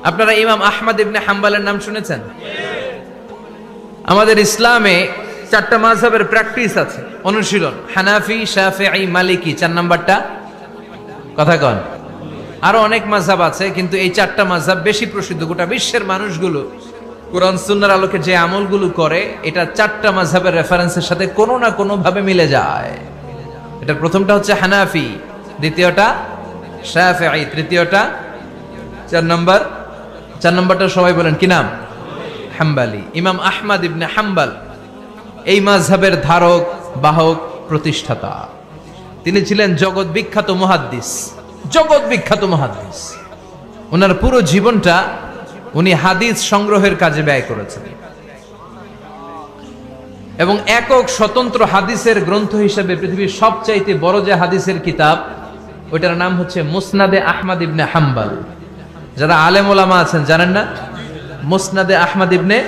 আপনারা ইমাম আহমদ ইবনে হাম্বলের নাম শুনেছেন? আমাদের ইসলামে চারটা মাযহাবের প্র্যাকটিস আছে, অনুশীলন। হানাফি, শাফিঈ, মালিকি, 4 নাম্বারটা কথা কন। আরো অনেক মাযহাব আছে, কিন্তু এই চারটা মাযহাব বেশি প্রসিদ্ধ। গোটা বিশ্বের মানুষগুলো কোরআন সুন্নাহর আলোকে যে আমলগুলো করে, এটা চারটা মাযহাবের রেফারেন্সের সাথে কোনো না কোনো ভাবে মিলে যায়। এটার প্রথমটা হচ্ছে হানাফি, দ্বিতীয়টা শাফিঈ, তৃতীয়টা 4 নাম্বারটা সবাই বলেন কি নাম? হাম্বলি। ইমাম আহমদ ইবনে হাম্বল এই মাযহাবের ধারক, বাহক, প্রতিষ্ঠাতা। তিনি ছিলেন জগৎ বিখ্যাত মুহাদ্দিস। ওনার পুরো জীবনটা উনি হাদিস সংগ্রহের কাজে ব্যয় করেছেন, এবং একক স্বতন্ত্র হাদিসের গ্রন্থ হিসেবে পৃথিবীর সবচাইতে বড় যে হাদিসের কিতাব, ওইটার নাম হচ্ছে মুসনাদে আহমদ ইবনে হাম্বল। যারা আলেম ওলামা আছেন জানেন না? মুসনাদে আহমদ ইবনে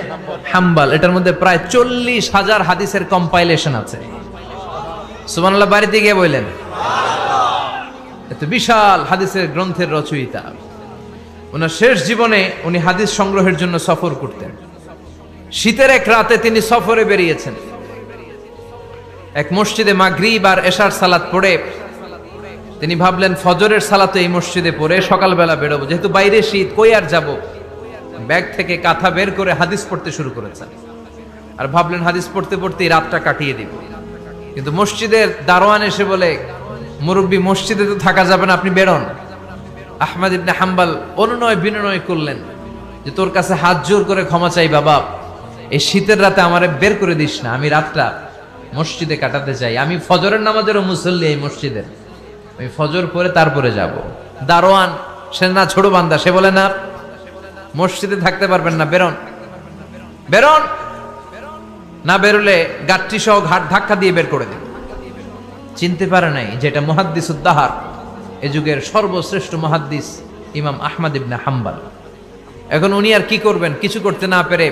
হাম্বল, এটার মধ্যে প্রায় 40,000 হাদিসের কম্পাইলেশন আছে। সুবহানাল্লাহ, বাড়িতে গিয়ে বললেন। এত বিশাল হাদিসের গ্রন্থের রচয়িতা। ওনার শেষ জীবনে উনি হাদিস সংগ্রহের জন্য সফর করতেন। শীতের এক রাতে তিনি সফরে বেরিয়েছেন। এক মসজিদে মাগরিব আর এশার সালাত পড়ে তিনি ভাবলেন ফজরের সালাত এই মসজিদে পড়ে সকালবেলা বেরোবো, যেহেতু বাইরে শীত, কই আর যাব। ব্যাগ থেকে কাঁথা বের করে হাদিস পড়তে শুরু করেছেন, আর ভাবলেন হাদিস পড়তে পড়তে রাতটা কাটিয়ে দিব। কিন্তু মসজিদের দারোয়ান এসে বলে, মুরব্বী, মসজিদে তো থাকা যাবে না, আপনি বেরোন। আহমদ ইবনে হাম্বল অনুনয় বিনয় করলেন যে তোর কাছে হাত জোর করে ক্ষমা চাই বাবা, এই শীতের রাতে আমারে বের করে দিস না, আমি রাতটা মসজিদে কাটাতে চাই। আমি ফজরের নামাজেরও মুসল্লি এই মসজিদের, আমি ফজর পরে তারপরে যাব। দারোয়ান সে না ছোট বান্দা, সে বলে না, মসজিদে থাকতে পারবেন না, বেরোন। না বেরোলে গাট্টি সহ ঘাট ধাক্কা দিয়ে বের করে দেব। চিনতে পারে নাই যেটা মুহাদ্দিসুদ দাহর, এ যুগের সর্বশ্রেষ্ঠ মুহাদ্দিস ইমাম আহমদ ইবনে হাম্বল। এখন উনি আর কি করবেন, কিছু করতে না পেরে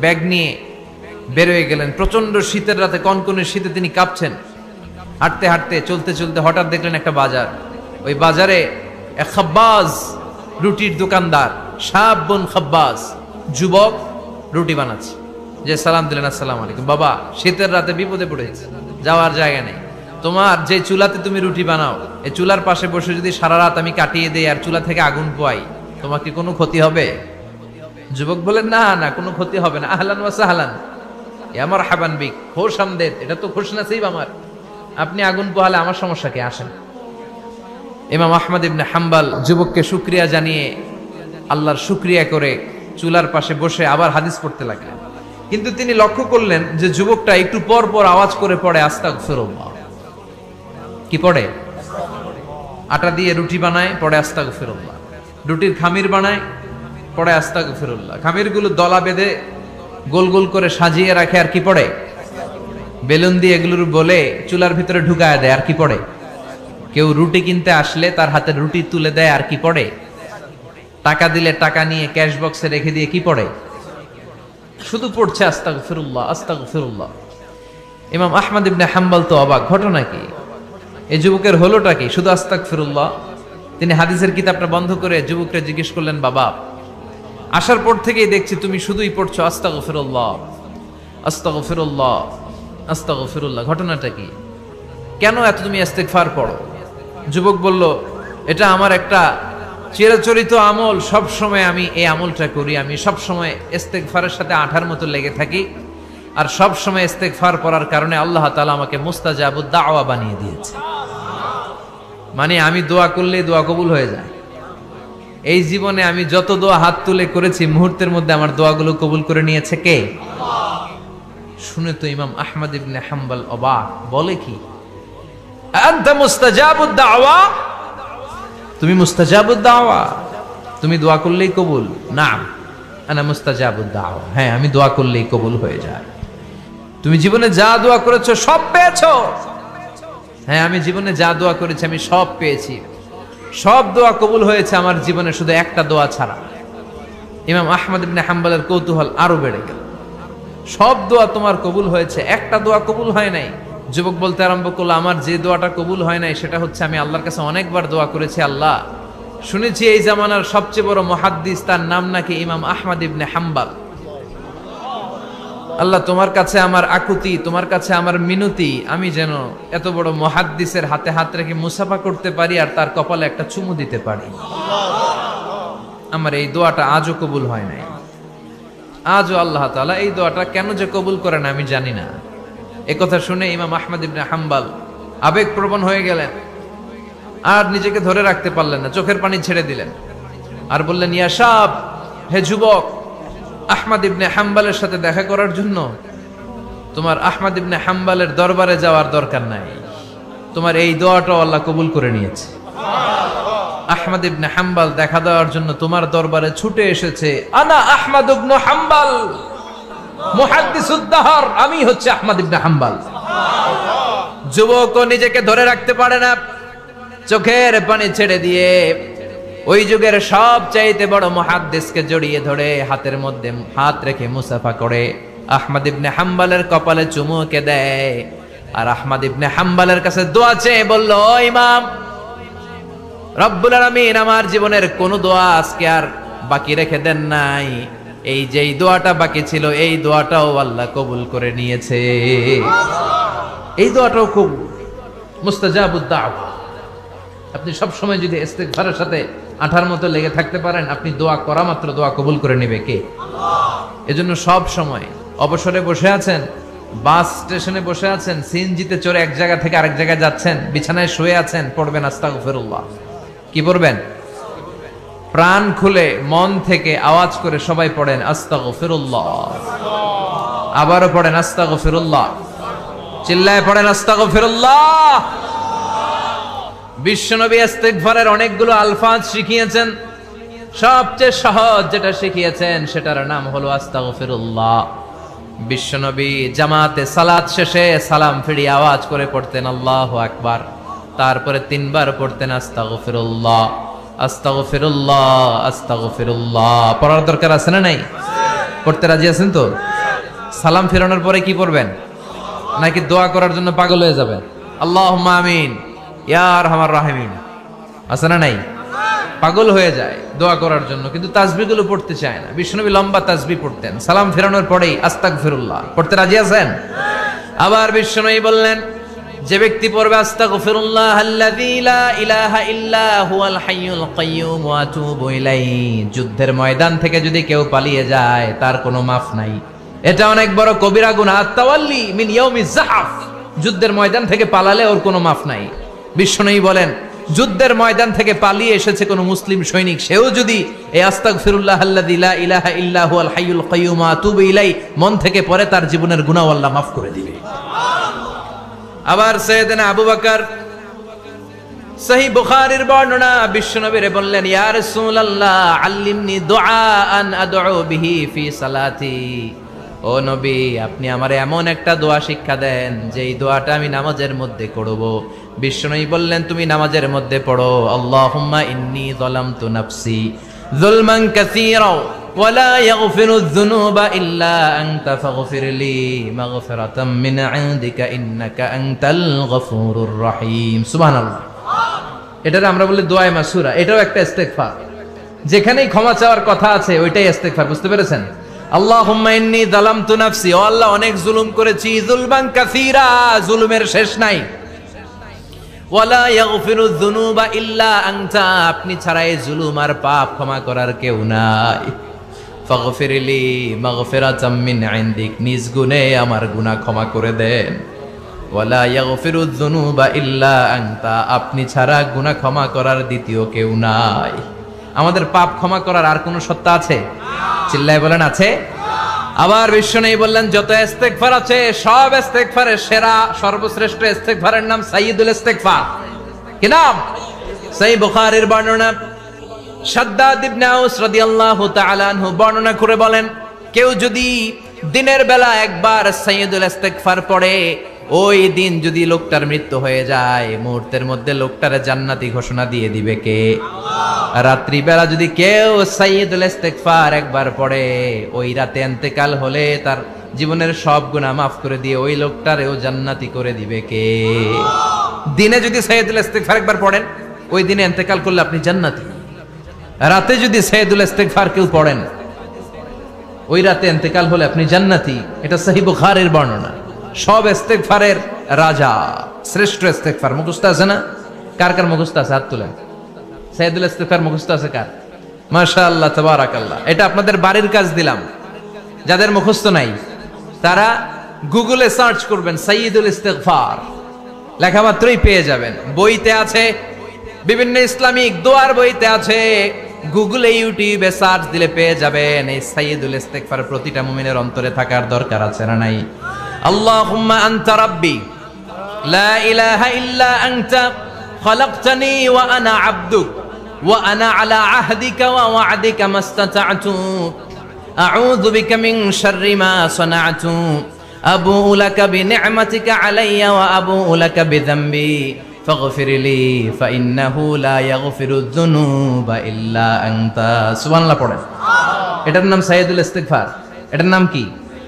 ব্যাগ নিয়ে বের হয়ে গেলেন। প্রচন্ড শীতের রাতে, কনকনে শীতে তিনি কাঁপছেন। হাঁটতে হাঁটতে, চলতে চলতে হঠাৎ দেখলেন একটা বাজার। ওই বাজারে এক খাব্বাজ, রুটির দোকানদার, শাবুন খাব্বাজ, যুবক রুটি বানাচ্ছে। যে সালাম দিলেন, আসসালামু আলাইকুম। বাবা, শীতের রাতে বিপদে পড়েছে, যাওয়ার জায়গা নেই। তোমার যে চুলাতে তুমি রুটি বানাও, এই চুলার পাশে বসে যদি সারা রাত আমি কাটিয়ে দেই আর চুলা থেকে আগুন পোয়াই, তোমার কি কোনো ক্ষতি হবে? যুবক বলেন, না না, কোনো ক্ষতি হবে না। আহলান ওয়া সাহলান, ইয়া মারহাবান বিক, খোশ আমদেদ, এটা তো খুশ নসিব আমার। আপনি আগুন পোহালে আমার সমস্যা কি, আসেন। ইমাম আহমদ ইবনে হাম্বল যুবককে শুকরিয়া জানিয়ে, আল্লাহর শুকরিয়া করে চুলার পাশে বসে আবার হাদিস পড়তে লাগলেন। কিন্তু তিনি লক্ষ্য করলেন যে যুবকটা একটু পর পর আওয়াজ করে পড়ে আস্তাগফিরুল্লাহ। কি পড়ে? আটা দিয়ে রুটি বানায়, পড়ে আস্তাগফিরুল্লাহ। রুটির খামির বানায়, পড়ে আস্তাগফিরুল্লাহ। খামিরগুলো দলা বেঁধে গোল গোল করে সাজিয়ে রাখে, আর কি পড়ে? বেলুন দিয়ে এগুলোর বলে চুলার ভিতরে ঢুকায় দেয়, আর কি পড়ে? কেউ রুটি কিনতে আসলে তার হাতে রুটি তুলে দেয়, আর কি পড়ে? টাকা দিলে টাকা নিয়ে ক্যাশ বক্সে রেখে দিয়ে কি পড়ে? শুধু পড়ছে আস্তাগফিরুল্লাহ, আস্তাগফিরুল্লাহ। ইমাম আহমদ ইবনে হাম্বল তো অবাক, ঘটনা কি, এই যুবকের হলোটা কি? শুধু আস্তাগফিরুল্লাহ। তিনি হাদিসের কিতাবটা বন্ধ করে যুবককে জিজ্ঞেস করলেন, বাবা, আসার পর থেকেই দেখছি তুমি শুধুই পড়ছো আস্তাগফিরুল্লাহ, আস্তাগফিরুল্লাহ, আস্তাগফিরুল্লাহ, ঘটনাটা কি? কেন এত তুমি ইস্তেগফার পড়ো? যুবক বলল, এটা আমার একটা চিরাচরিত আমল, সব সময় আমি এই আমলটা করি। আমি সব সময় ইস্তেগফারের সাথে আঠার মতো লেগে থাকি, আর সব সময় ইস্তেগফার পড়ার কারণে আল্লাহ তাআলা আমাকে মুস্তাজাবুদ দাওয়া বানিয়ে দিয়েছে। মানে আমি দোয়া করলেই দোয়া কবুল হয়ে যায়। এই জীবনে আমি যত দোয়া হাত তুলে করেছি, মুহূর্তের মধ্যে আমার দোয়াগুলো কবুল করে নিয়েছে কে? শুনে তো ইমাম আহমদ ইবনে হাম্বল অবাক, বলে কি, আনতা মুস্তাজাবুদ দাওয়া? তুমি মুস্তাজাবুদ দাওয়া, তুমি দোয়া করলেই কবুল? না, আনা মুস্তাজাবুদ দাওয়া, হ্যাঁ আমি দোয়া করলেই কবুল হয়ে যায়। তুমি জীবনে যা দোয়া করেছো সব পেয়েছো? হ্যাঁ, আমি জীবনে যা দোয়া করেছি আমি সব পেয়েছি, সব দোয়া কবুল হয়েছে আমার জীবনে, শুধু একটা দোয়া ছাড়া। ইমাম আহমদ ইবনে হাম্বলের কৌতূহল আরো বেড়ে গেল। সব দোয়া তোমার কবুল হয়েছে, একটা দোয়া কবুল হয় নাই। যুবক বলতে আরম্ভ করলো, আমার যে দোয়াটা কবুল হয় নাই সেটা হচ্ছে আমি আল্লাহর কাছে অনেকবার দোয়া করেছি, আল্লাহ শুনেছি এই জামানার সবচেয়ে বড় মুহাদ্দিস, তার নাম নাকি ইমাম আহমদ ইবনে হাম্বল। আল্লাহ, তোমার কাছে আমার আকুতি, তোমার কাছে আমার মিনতি, আমি যেন এত বড় মুহাদ্দিসের হাতে হাত রেখে মুসাফা করতে পারি আর তার কপালে একটা চুমু দিতে পারি। আমার এই দোয়াটা আজও কবুল হয় নাই। আজও আল্লাহ তাআলা এই দোয়াটা কেন যে কবুল করেন আমি জানি না। একথা শুনে ইমাম আহমদ ইবনে হাম্বল আবেগপ্রবণ হয়ে গেলেন, আর নিজেকে ধরে রাখতে পারলেন না, চোখের পানি ছেড়ে দিলেন আর বললেন, ইয়া শাব, হে যুবক, আহমদ ইবনে হাম্বলের সাথে দেখা করার জন্য তোমার আহমদ ইবনে হাম্বলের দরবারে যাওয়ার দরকার নাই, তোমার এই দোয়াটাও আল্লাহ কবুল করে নিয়েছে। আহমদ ইবনে হাম্বল দেখা দেওয়ার জন্য তোমার দরবারে ছুটে এসেছে। আনা আহমদ ইবনে হাম্বল মুহাদ্দিসুদ দাহর, আমি হচ্ছে আহমদ ইবনে হাম্বল। যুবকও নিজেকে ধরে রাখতে পারে না, চোখের পানি ছেড়ে দিয়ে ওই যুগের সবচাইতে বড় মুহাদ্দিসকে জড়িয়ে ধরে হাতের মধ্যে হাত রেখে মুসাফা করে আহমদ ইবনে হাম্বলের কপালে চুমুকে দেয় আর আহমদ ইবনে হাম্বলের কাছে দোয়া চেয়ে বলল, ও ইমাম, রব্বুল আলামিন আমার জীবনের কোন দোয়া আজকে আর বাকি রেখে দেন নাই, এই যেই দোয়াটা বাকি ছিল এই দোয়াটাও আল্লাহ কবুল করে নিয়েছে। এই দোয়াটাও কবুল, মুস্তাজাবুদ দাওয়া। আপনি সব সময় যদি ইস্তিগফারের সাথে আঠার মতো লেগে থাকতে পারেন, আপনি দোয়া করা মাত্র দোয়া কবুল করে নেবে কে? এজন্য সব সময় অবসরে বসে আছেন, বাস স্টেশনে বসে আছেন, সিএনজিতে চড়ে এক জায়গা থেকে আরেক জায়গায় যাচ্ছেন, বিছানায় শুয়ে আছেন, পড়বেন আস্তাগফিরুল্লাহ। কি পড়বেন? প্রাণ খুলে মন থেকে আওয়াজ করে সবাই পড়েন আস্তাগফিরুল্লাহ। আবারও পড়েন আস্তাগফিরুল্লাহ, চিল্লায় পড়েন আস্তাগফিরুল্লাহ। বিশ্বনবী ইস্তিগফারের অনেকগুলো আলফাজ শিখিয়েছেন, সবচেয়ে সহজ যেটা শিখিয়েছেন সেটার নাম হলো আস্তাগফিরুল্লাহ। বিশ্বনবী জামাতে সালাত শেষে সালাম ফিরিয়ে আওয়াজ করে পড়তেন আল্লাহু আকবার, তারপরে 3 বার পড়তেন আস্তাগফিরুল্লাহ, আস্তাগফিরুল্লাহ, আস্তাগফিরুল্লাহ। পড়ার দরকার আছে না নাই? পড়তে রাজি আছেন তো? সালাম ফেরানোর পরে কি পড়বেন? নাকি দোয়া করার জন্য পাগল হয়ে যাবেন? আল্লাহুম্মা আমিন ইয়া আরহামার রাহিমিন, আছে না নাই? পাগল হয়ে যায় দোয়া করার জন্য, কিন্তু তাসবিহগুলো পড়তে চায় না। বিশ্বনবী লম্বা তাসবিহ পড়তেন, সালাম ফেরানোর পরেই আস্তাগফিরুল্লাহ। পড়তে রাজি আছেন? আবার বিশ্বনবী বললেন, যে ব্যক্তি পড়বে আস্তাগফিরুল্লাহ আল্লাযী লা ইলাহা ইল্লা হুয়াল হাইয়ুল কাইয়্যুম ওয়া আতুবু ইলাইহি, যুদ্ধের ময়দান থেকে যদি কেউ পালিয়ে যায় তার কোনো মাফ নাই। এটা অনেক বড় কবিরা গুনাহ। তাওয়াল্লি মিন ইয়াউমিজ যাহফ, যুদ্ধের ময়দান থেকে পালালে ওর কোনো মাফ নাই। বিশ্বনবী বলেন, যুদ্ধের ময়দান থেকে পালিয়ে এসেছে কোন মুসলিম সৈনিক, সেও যদি এই আস্তাগফিরুল্লাহ আল্লাযী লা ইলাহা ইল্লা হুয়াল হাইয়ুল কাইয়্যুম ওয়া আতুবু ইলাইহি মন থেকে পড়ে, তার জীবনের গুনাহ আল্লাহ মাফ করে দিবে। আবার সাইয়েদনা আবু বকর, সহিহ বুখারীর বর্ণনা, বিশ্বনবীরে বললেন, ইয়া রাসূলুল্লাহ আল্লিমনি দুআআন আদউ বিহি ফি সালাতি। ও নবী, আপনি আমারে এমন একটা দোয়া শিক্ষা দেন যেই দোয়াটা আমি নামাজের মধ্যে করব। বিশ্বনবী বললেন, তুমি নামাজের মধ্যে পড়ো, আল্লাহুম্মা ইন্নী যালামতু নাফসি যুলমান কাসীরা ওয়া লা ইয়াগফিরুয যুনুবা ইল্লা আনতা ফাগফিরলি মাগফিরাতাম মিন ইনদিকা ইন্নাকা আনতাল গফুরুর রহিম। সুবহানাল্লাহ। এটারে আমরা বলি দোয়ায়ে মাসুরা, এটাও একটা ইস্তিগফার। যেখানেই ক্ষমা চাওয়ার কথা আছে ওইটাই ইস্তিগফার। বুঝতে পেরেছেন? আল্লাহুম্মা ইন্নী যালামতু নাফসি, ও আল্লাহ অনেক জুলুম করেছি, যুলমান কাসীরা, জুলুমের শেষ নাই। ওয়ালা ইয়াগফিরুয যুনুবা ইল্লা আনতা, আপনি ছাড়া এই জুলুম আর পাপ ক্ষমা করার কেউ নাই। ফাগফিরলি মাগফিরাতাম মিন ইনদিক, নিজ গুণে আমার গুনাহ ক্ষমা করে দেন। ওয়ালা ইয়াগফিরুয যুনুবা ইল্লা আনতা, আপনি ছাড়া গুনাহ ক্ষমা করার দ্বিতীয় কেউ নাই। আমাদের পাপ ক্ষমা করার আর কোন সত্তা আছে? চিল্লায় বলেন, আছে? আবার বিশ্বনবী বললেন, যত ইস্তিগফার আছে সব ইস্তিগফারের সেরা সর্বশ্রেষ্ঠ ইস্তিগফারের নাম সাইয়্যিদুল ইস্তিগফার। কি নাম? সহিহ বুখারীর বর্ণনা, শাদ্দাদ ইবনে আউস রাদিয়াল্লাহু তাআলা আনহু বর্ণনা করে বলেন, কেউ যদি দিনের বেলা একবার সাইয়্যিদুল ইস্তিগফার পড়ে, ওই দিন যদি লোকটার মৃত্যু হয়ে যায়, মুহূর্তের মধ্যে লোকটারে জান্নাতি ঘোষণা দিয়ে দিবে কে? রাত্রি বেলা যদি কেউ সাইয়্যিদুল ইস্তিগফার একবার পড়ে, ওই রাতে ইন্তেকাল হলে তার জীবনের সব গুনাহ মাফ করে দিয়ে ওই লোকটারেও জান্নাতি করে দিবে কে? দিনে যদি সাইয়্যিদুল ইস্তিগফার একবার পড়েন, ওই দিনে ইন্তেকাল করলে আপনি জান্নাতি। রাতে যদি সাইয়্যিদুল ইস্তিগফার কেউ পড়েন, ওই রাতে ইন্তেকাল হলে আপনি জান্নাতি। এটা সহিহ বুখারীর বর্ণনা। সব ইস্তিগফারের রাজা, শ্রেষ্ঠ ইস্তিগফার। মুখস্থ আছে না? কার কার মুখস্থ আছে? হাত তুলেন। সাইয়্যিদুল ইস্তিগফার মুখস্থ আছে কার? মাশাআল্লাহ, তাবারাকাল্লাহ। এটা আপনাদের বাড়ির কাজ দিলাম। যাদের মুখস্থ নাই তারা গুগলে সার্চ করবেন সাইয়্যিদুল ইস্তিগফার, লেখা মাত্রই পেয়ে যাবেন। বইতে আছে, বিভিন্ন ইসলামিক দোয়ার বইতে আছে, গুগলে ইউটিউবে সার্চ দিলে পেয়ে যাবেন। এই সাইয়্যিদুল ইস্তিগফার প্রতিটা মুমিনের অন্তরে থাকার দরকার আছে না নাই? আল্লাহুম্মা আনতা রাব্বি লা ইলাহা ইল্লা আনতা খালাকতানি ওয়া আনা আবদুক ওয়া আনা আলা আহদিকা ওয়া ওয়া'দিকা মাস্তাতা'তু আউযু বিকা মিন শাররি মা সানা'তু আবুউ লাকা বিনি'মাতিকা আলাইয়া ওয়া আবুউ লাকা বিযামবি ফাগফির লি ফাইন্নাহু লা ইয়াগফিরুয যুনুবা ইল্লা আনতা। সুবহানাল্লাহ পড়েন। এটার নাম সাইয়্যিদুল ইস্তিগফার। এটার নাম কি?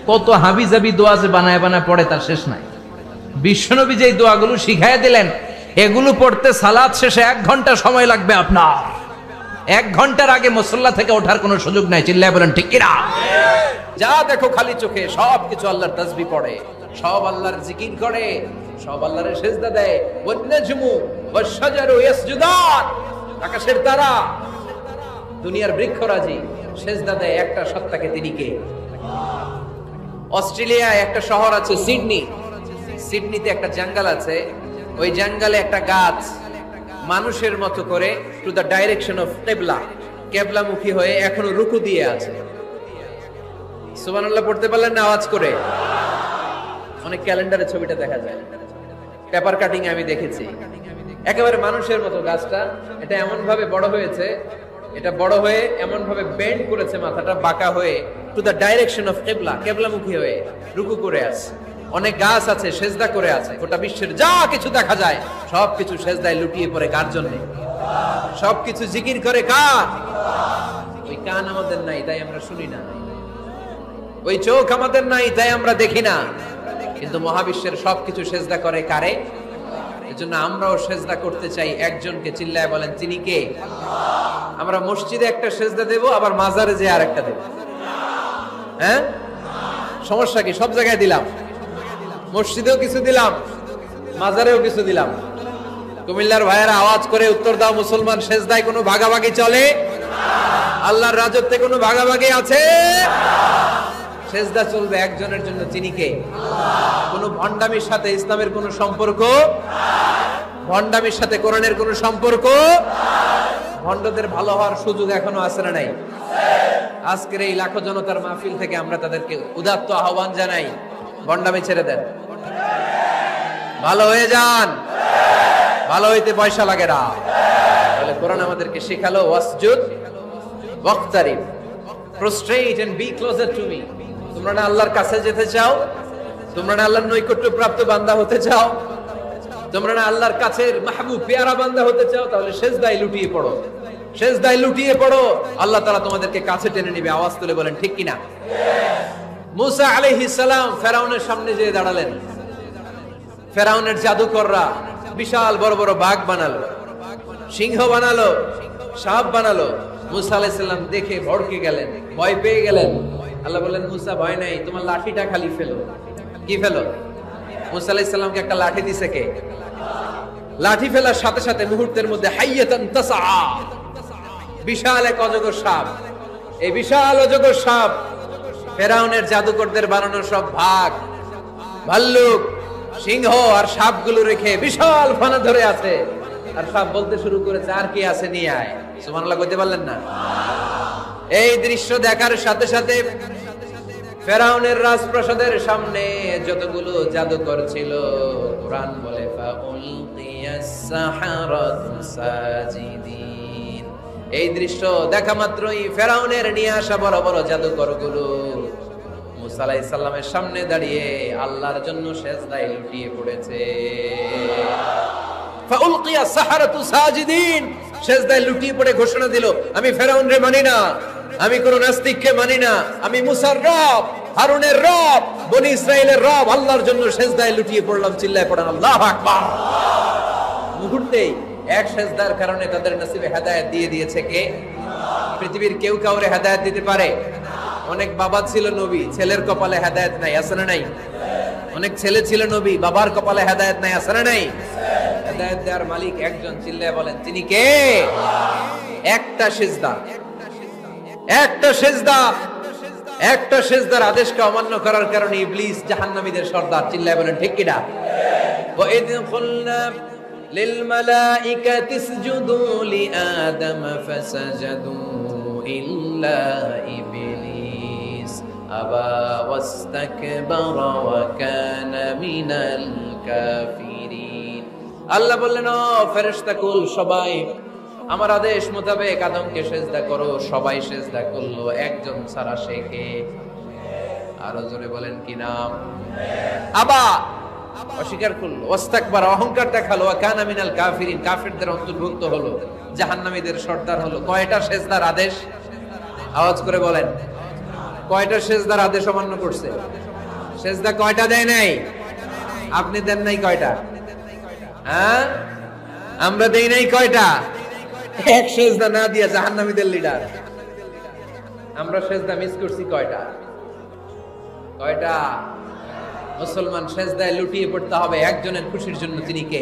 কত হাবিজাবি দোয়া যে বানায় বানায় পড়ে তার শেষ নাই। বিশ্বনবী যে দোয়াগুলো শিখাইয়া দিলেন, এগুলো পড়তে সালাত শেষে 1 ঘন্টা সময় লাগবে আপনার। 1 ঘন্টার আগে মুসল্লা থেকে ওঠার কোনো সুযোগ নাই। চিল্লায় বলেন ঠিক কিনা? যা দেখো খালি চোখে সব কিছু আল্লাহর তাসবিহ পড়ে, সব আল্লাহর জিকির করে, সব আল্লাহর সিজদা দেয়। ওয়ান-নাজমু ওয়াশ-শাজারু ইয়াসজুদান, আকাশের তারা, দুনিয়ার বৃক্ষরাজি সিজদা দেয় একটা সত্তাকে। তিনি কে? অস্ট্রেলিয়ায় একটা শহর আছে সিডনি। সিডনিতে একটা জঙ্গল আছে। ওই জঙ্গলে একটা গাছ মানুষের মতো করে টু দ্য ডাইরেকশন অফ কিবলা, কিবলামুখী হয়ে এখনো রুকু দিয়ে আছে। সুবহানাল্লাহ পড়তে পারলেন না আওয়াজ করে? অনেক ক্যালেন্ডারে ছবিটা দেখা যায়, পেপার কাটিং আমি দেখেছি। একেবারে মানুষের মতো গাছটা। এটা এমন ভাবে বড় হয়েছে, এটা বড় হয়ে এমন ভাবে বেন্ড করেছে, মাথাটা বাঁকা হয়ে টু দ্য ডাইরেকশন অফ কিবলা, কিবলামুখী হয়ে রুকু করে আছে। অনেক গাছ আছে সেজদা করে আছে। গোটা বিশ্বের যা কিছু দেখা যায় সবকিছু সেজদায় লুটিয়ে পড়ে কার জন্য? সবকিছু জিকির করে কার? ওই কান আমাদের নাই তাই আমরা শুনি না, ওই চোখ আমাদের নাই তাই আমরা দেখি না, কিন্তু মহাবিশ্বের সবকিছু সেজদা করে কারে? এজন্য আমরাও সেজদা করতে চাই একজনকে। চিল্লায় বলেন তিনি কে? আমরা মসজিদে একটা সেজদা দেব, আবার মাজারে যে আরেকটা দেব। হ্যাঁ, সমস্যা কি? সব জায়গায় দিলাম, মসজিদেও কিছু দিলাম, মাজারেও কিছু দিলাম। কুমিল্লার ভাইয়েরা আওয়াজ করে উত্তর দাও, মুসলমান সেজদায় কোনো ভাগাভাগি চলে? আল্লাহর রাজত্বে কোনো ভাগাভাগি আছে? সেজদা চলবে একজনের জন্য। তিনি কে? কোন ভণ্ডামির সাথে ইসলামের কোন সম্পর্ক, ভণ্ডামির সাথে কোরআনের কোন সম্পর্ক। ভণ্ডদের ভালো হওয়ার সুযোগ এখনো আছে না নাই? আজকের এই লাখো জনতার মাহফিল থেকে আমরা তাদেরকে উদাত্ত আহ্বান জানাই, ভণ্ডামি ছেড়ে দেন, ভালো হয়ে যান। ভালো হইতে পয়সা লাগে না। তাহলে কোরআন আমাদেরকে শেখালো ওয়াসজুদ ওয়াক্তারিব, prostrate and be closer to me. তোমরা না আল্লাহর কাছে যেতে চাও? তোমরা না আল্লাহর নৈকট্য প্রাপ্ত বান্দা হতে চাও? তোমরা না আল্লাহর কাছের মাহবুব পেয়ারা বান্দা হতে চাও? তাহলে সেজদায় লুটিয়ে পড়ো, সেজদায় লুটিয়ে পড়ো। আল্লাহ তাআলা তোমাদেরকে কাছে টেনে নিবে। আওয়াজ তুলে বলেন ঠিক কিনা? মুসা আলাইহিস সালাম ফেরাউনের সামনে যেয়ে দাঁড়ালেন। ফেরাউনের জাদুকররা বিশাল বড় বড় বাঘ বানালো, সিংহ বানালো, সাপ বানালো। মুসা আলাইহিস সালাম দেখে ভড়কে গেলেন, ভয় পেয়ে গেলেন। আল্লাহ বললেন মুসা ভয় নাই, তোমার লাঠিটা খালি ফেলো। কি ফেলো? মুসা আলাইহিস সালামকে একটা লাঠি দিছে কে? লাঠি ফেলার সাথে সাথে মুহূর্তের মধ্যে হাইয়াতান তাসআ, বিশাল এক অজগর সাপ। এই বিশাল অজগর সাপ ফেরাউনের জাদুকরদের বানানো সব ভাগ, ভাল্লুক, সিংহ আর সাপগুলো রেখে বিশাল ফানা ধরে আছে। আর সাপ বলতে শুরু করেছে, আর কি আছে নিয়ে আয়। সুবহানাল্লাহ কইতে পারলেন না? এই দৃশ্য দেখার সাথে সাথে ফেরাউনের রাজপ্রাসাদের সামনে যতগুলো জাদুকর ছিল, কোরআন বলে ফাউলকিয়াস সাহারাতু সাজিদিন। এই দৃশ্য দেখা মাত্রই ফেরাউনের নিয়ে আসা বড় বড় জাদুকরগুলো মুসা আলাইহিস সালামের সামনে দাঁড়িয়ে আল্লাহর জন্য সেজদায় লুটিয়ে পড়েছে। ফাউলকিয়াস সাহারাতু সাজিদিন, সেজদায় লুটিয়ে পড়ে ঘোষণা দিল, আমি ফেরাউনরে মানি না, আমি কোন নাস্তিককে মানি না, আমি মুসার রব, হারুনের রব, বনি ইসরাইলের রব, আল্লাহর জন্য সেজদায় লুটিয়ে পড়লাম। চিল্লায় পড়েন আল্লাহু আকবার। মুহূর্তেই এক সেজদার কারণে তাদের নসিবে হেদায়েত দিয়ে দিয়েছে কে? পৃথিবীর কেউ কাউরে হেদায়েত দিতে পারে? অনেক বাবা ছিল নবী, ছেলের কপালে হেদায়েত নাই, আছে না নাই? অনেক ছেলে ছিল নবী, বাবার কপালে হেদায়েত নাই, আছে না নাই? হেদায়েত দেওয়ার মালিক একজন, চিল্লায় বলেন তিনি কে? একটা সিজদা, একটা সিজদা, একটা সিজদার আদেশকে অমান্য করার কারণে ইবলিস জাহান্নামীদের সর্দার, চিল্লায় বলেন ঠিক কিনা? ওয়া ইয কুলনা লিল মালাইকাতি ইসজুদু লিআদম ফাসাজাদু ইল্লা ইবলিস আবা ওয়াস্তাকবারা ওয়া কানা মিনাল কাফিরিন। আল্লাহ বললেন, ও ফেরেশতাকুল সবাই আমার আদেশ মোতাবেক আদমকে সেজদা করো। সবাই সেজদা করলো, একজন ছাড়া, সে কে? আরো জোরে বলেন কি নাম? আবা, অস্বীকার করলো, ওয়াস্তাকবার, অহংকার দেখালো, ওয়া কানা মিনাল কাফিরিন, কাফিরদের অন্তর্ভুক্ত হলো, জাহান্নামীদের সর্দার হলো। কয়টা সেজদার আদেশ? আওয়াজ করে বলেন, কয়টা সেজদার আদেশ অমান্য করছে? সেজদা কয়টা দেয় নাই? আপনি দেন নাই কয়টা? হ্যাঁ, আমরা দেই নাই কয়টা? এক সেজদা না দিয়া জাহান্নামীদের লিডার। আমরা সেজদা মিস করছি কয়টা? কয়টা? মুসলমান সেজদায় লুটিয়ে পড়তে হবে একজনের খুশির জন্য, তিনি কে?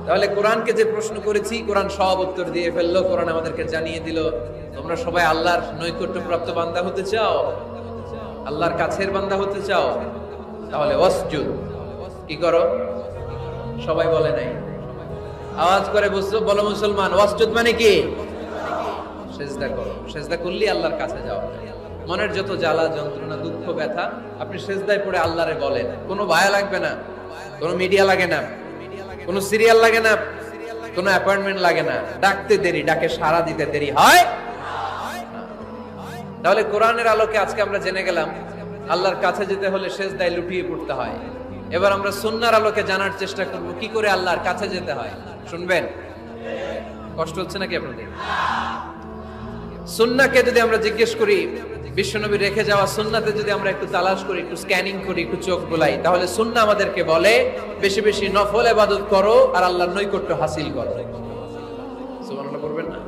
তাহলে কোরআনকে যে প্রশ্ন করেছি, কোরআন সব উত্তর দিয়ে ফেললো। কোরআন আমাদেরকে জানিয়ে দিল, তোমরা সবাই আল্লাহর নৈকট্যপ্রাপ্ত বান্দা হতে চাও, আল্লাহর কাছের বান্দা হতে চাও, তাহলে ওয়াসজুদ, কি করো? সবাই বলে নাই, আওয়াজ করে বুঝছো, বলো মুসলমান, ওয়াসজুদ মানে কি? সেজদা করো। সেজদা করলেই আল্লাহর কাছে যাও। মনের যত জ্বালা যন্ত্রণা দুঃখ ব্যথা আপনি সেজদায় পড়ে আল্লাহরে বলেন। কোনো ভায়া লাগবে না, কোনো মিডিয়া লাগে না, কোনো সিরিয়াল লাগে না, কোনো অ্যাপয়েন্টমেন্ট লাগে না। ডাকতে দেরি, ডাকে সাড়া দিতে দেরি হয়। তাহলে কোরআনের আলোকে আজকে আমরা জেনে গেলাম আল্লাহর কাছে যেতে হলে সেজদায় লুটিয়ে পড়তে হয়। এবার আমরা সুন্নাহর আলোকে জানার চেষ্টা করব কি করে আল্লাহর কাছে যেতে হয়। শুনবেন? কষ্ট হচ্ছে নাকি আপনাদের? সুন্নাহকে যদি আমরা জিজ্ঞেস করি, বিশ্বনবী রেখে যাওয়া সুন্নাতে যদি আমরা একটু তালাশ করি, একটু স্ক্যানিং করি, একটু চোখ বুলাই, তাহলে সুন্নাহ আমাদেরকে বলে বেশি বেশি নফল ইবাদত করো আর আল্লাহর নৈকট্য হাসিল করো। সুবহানাল্লাহ করবেন না?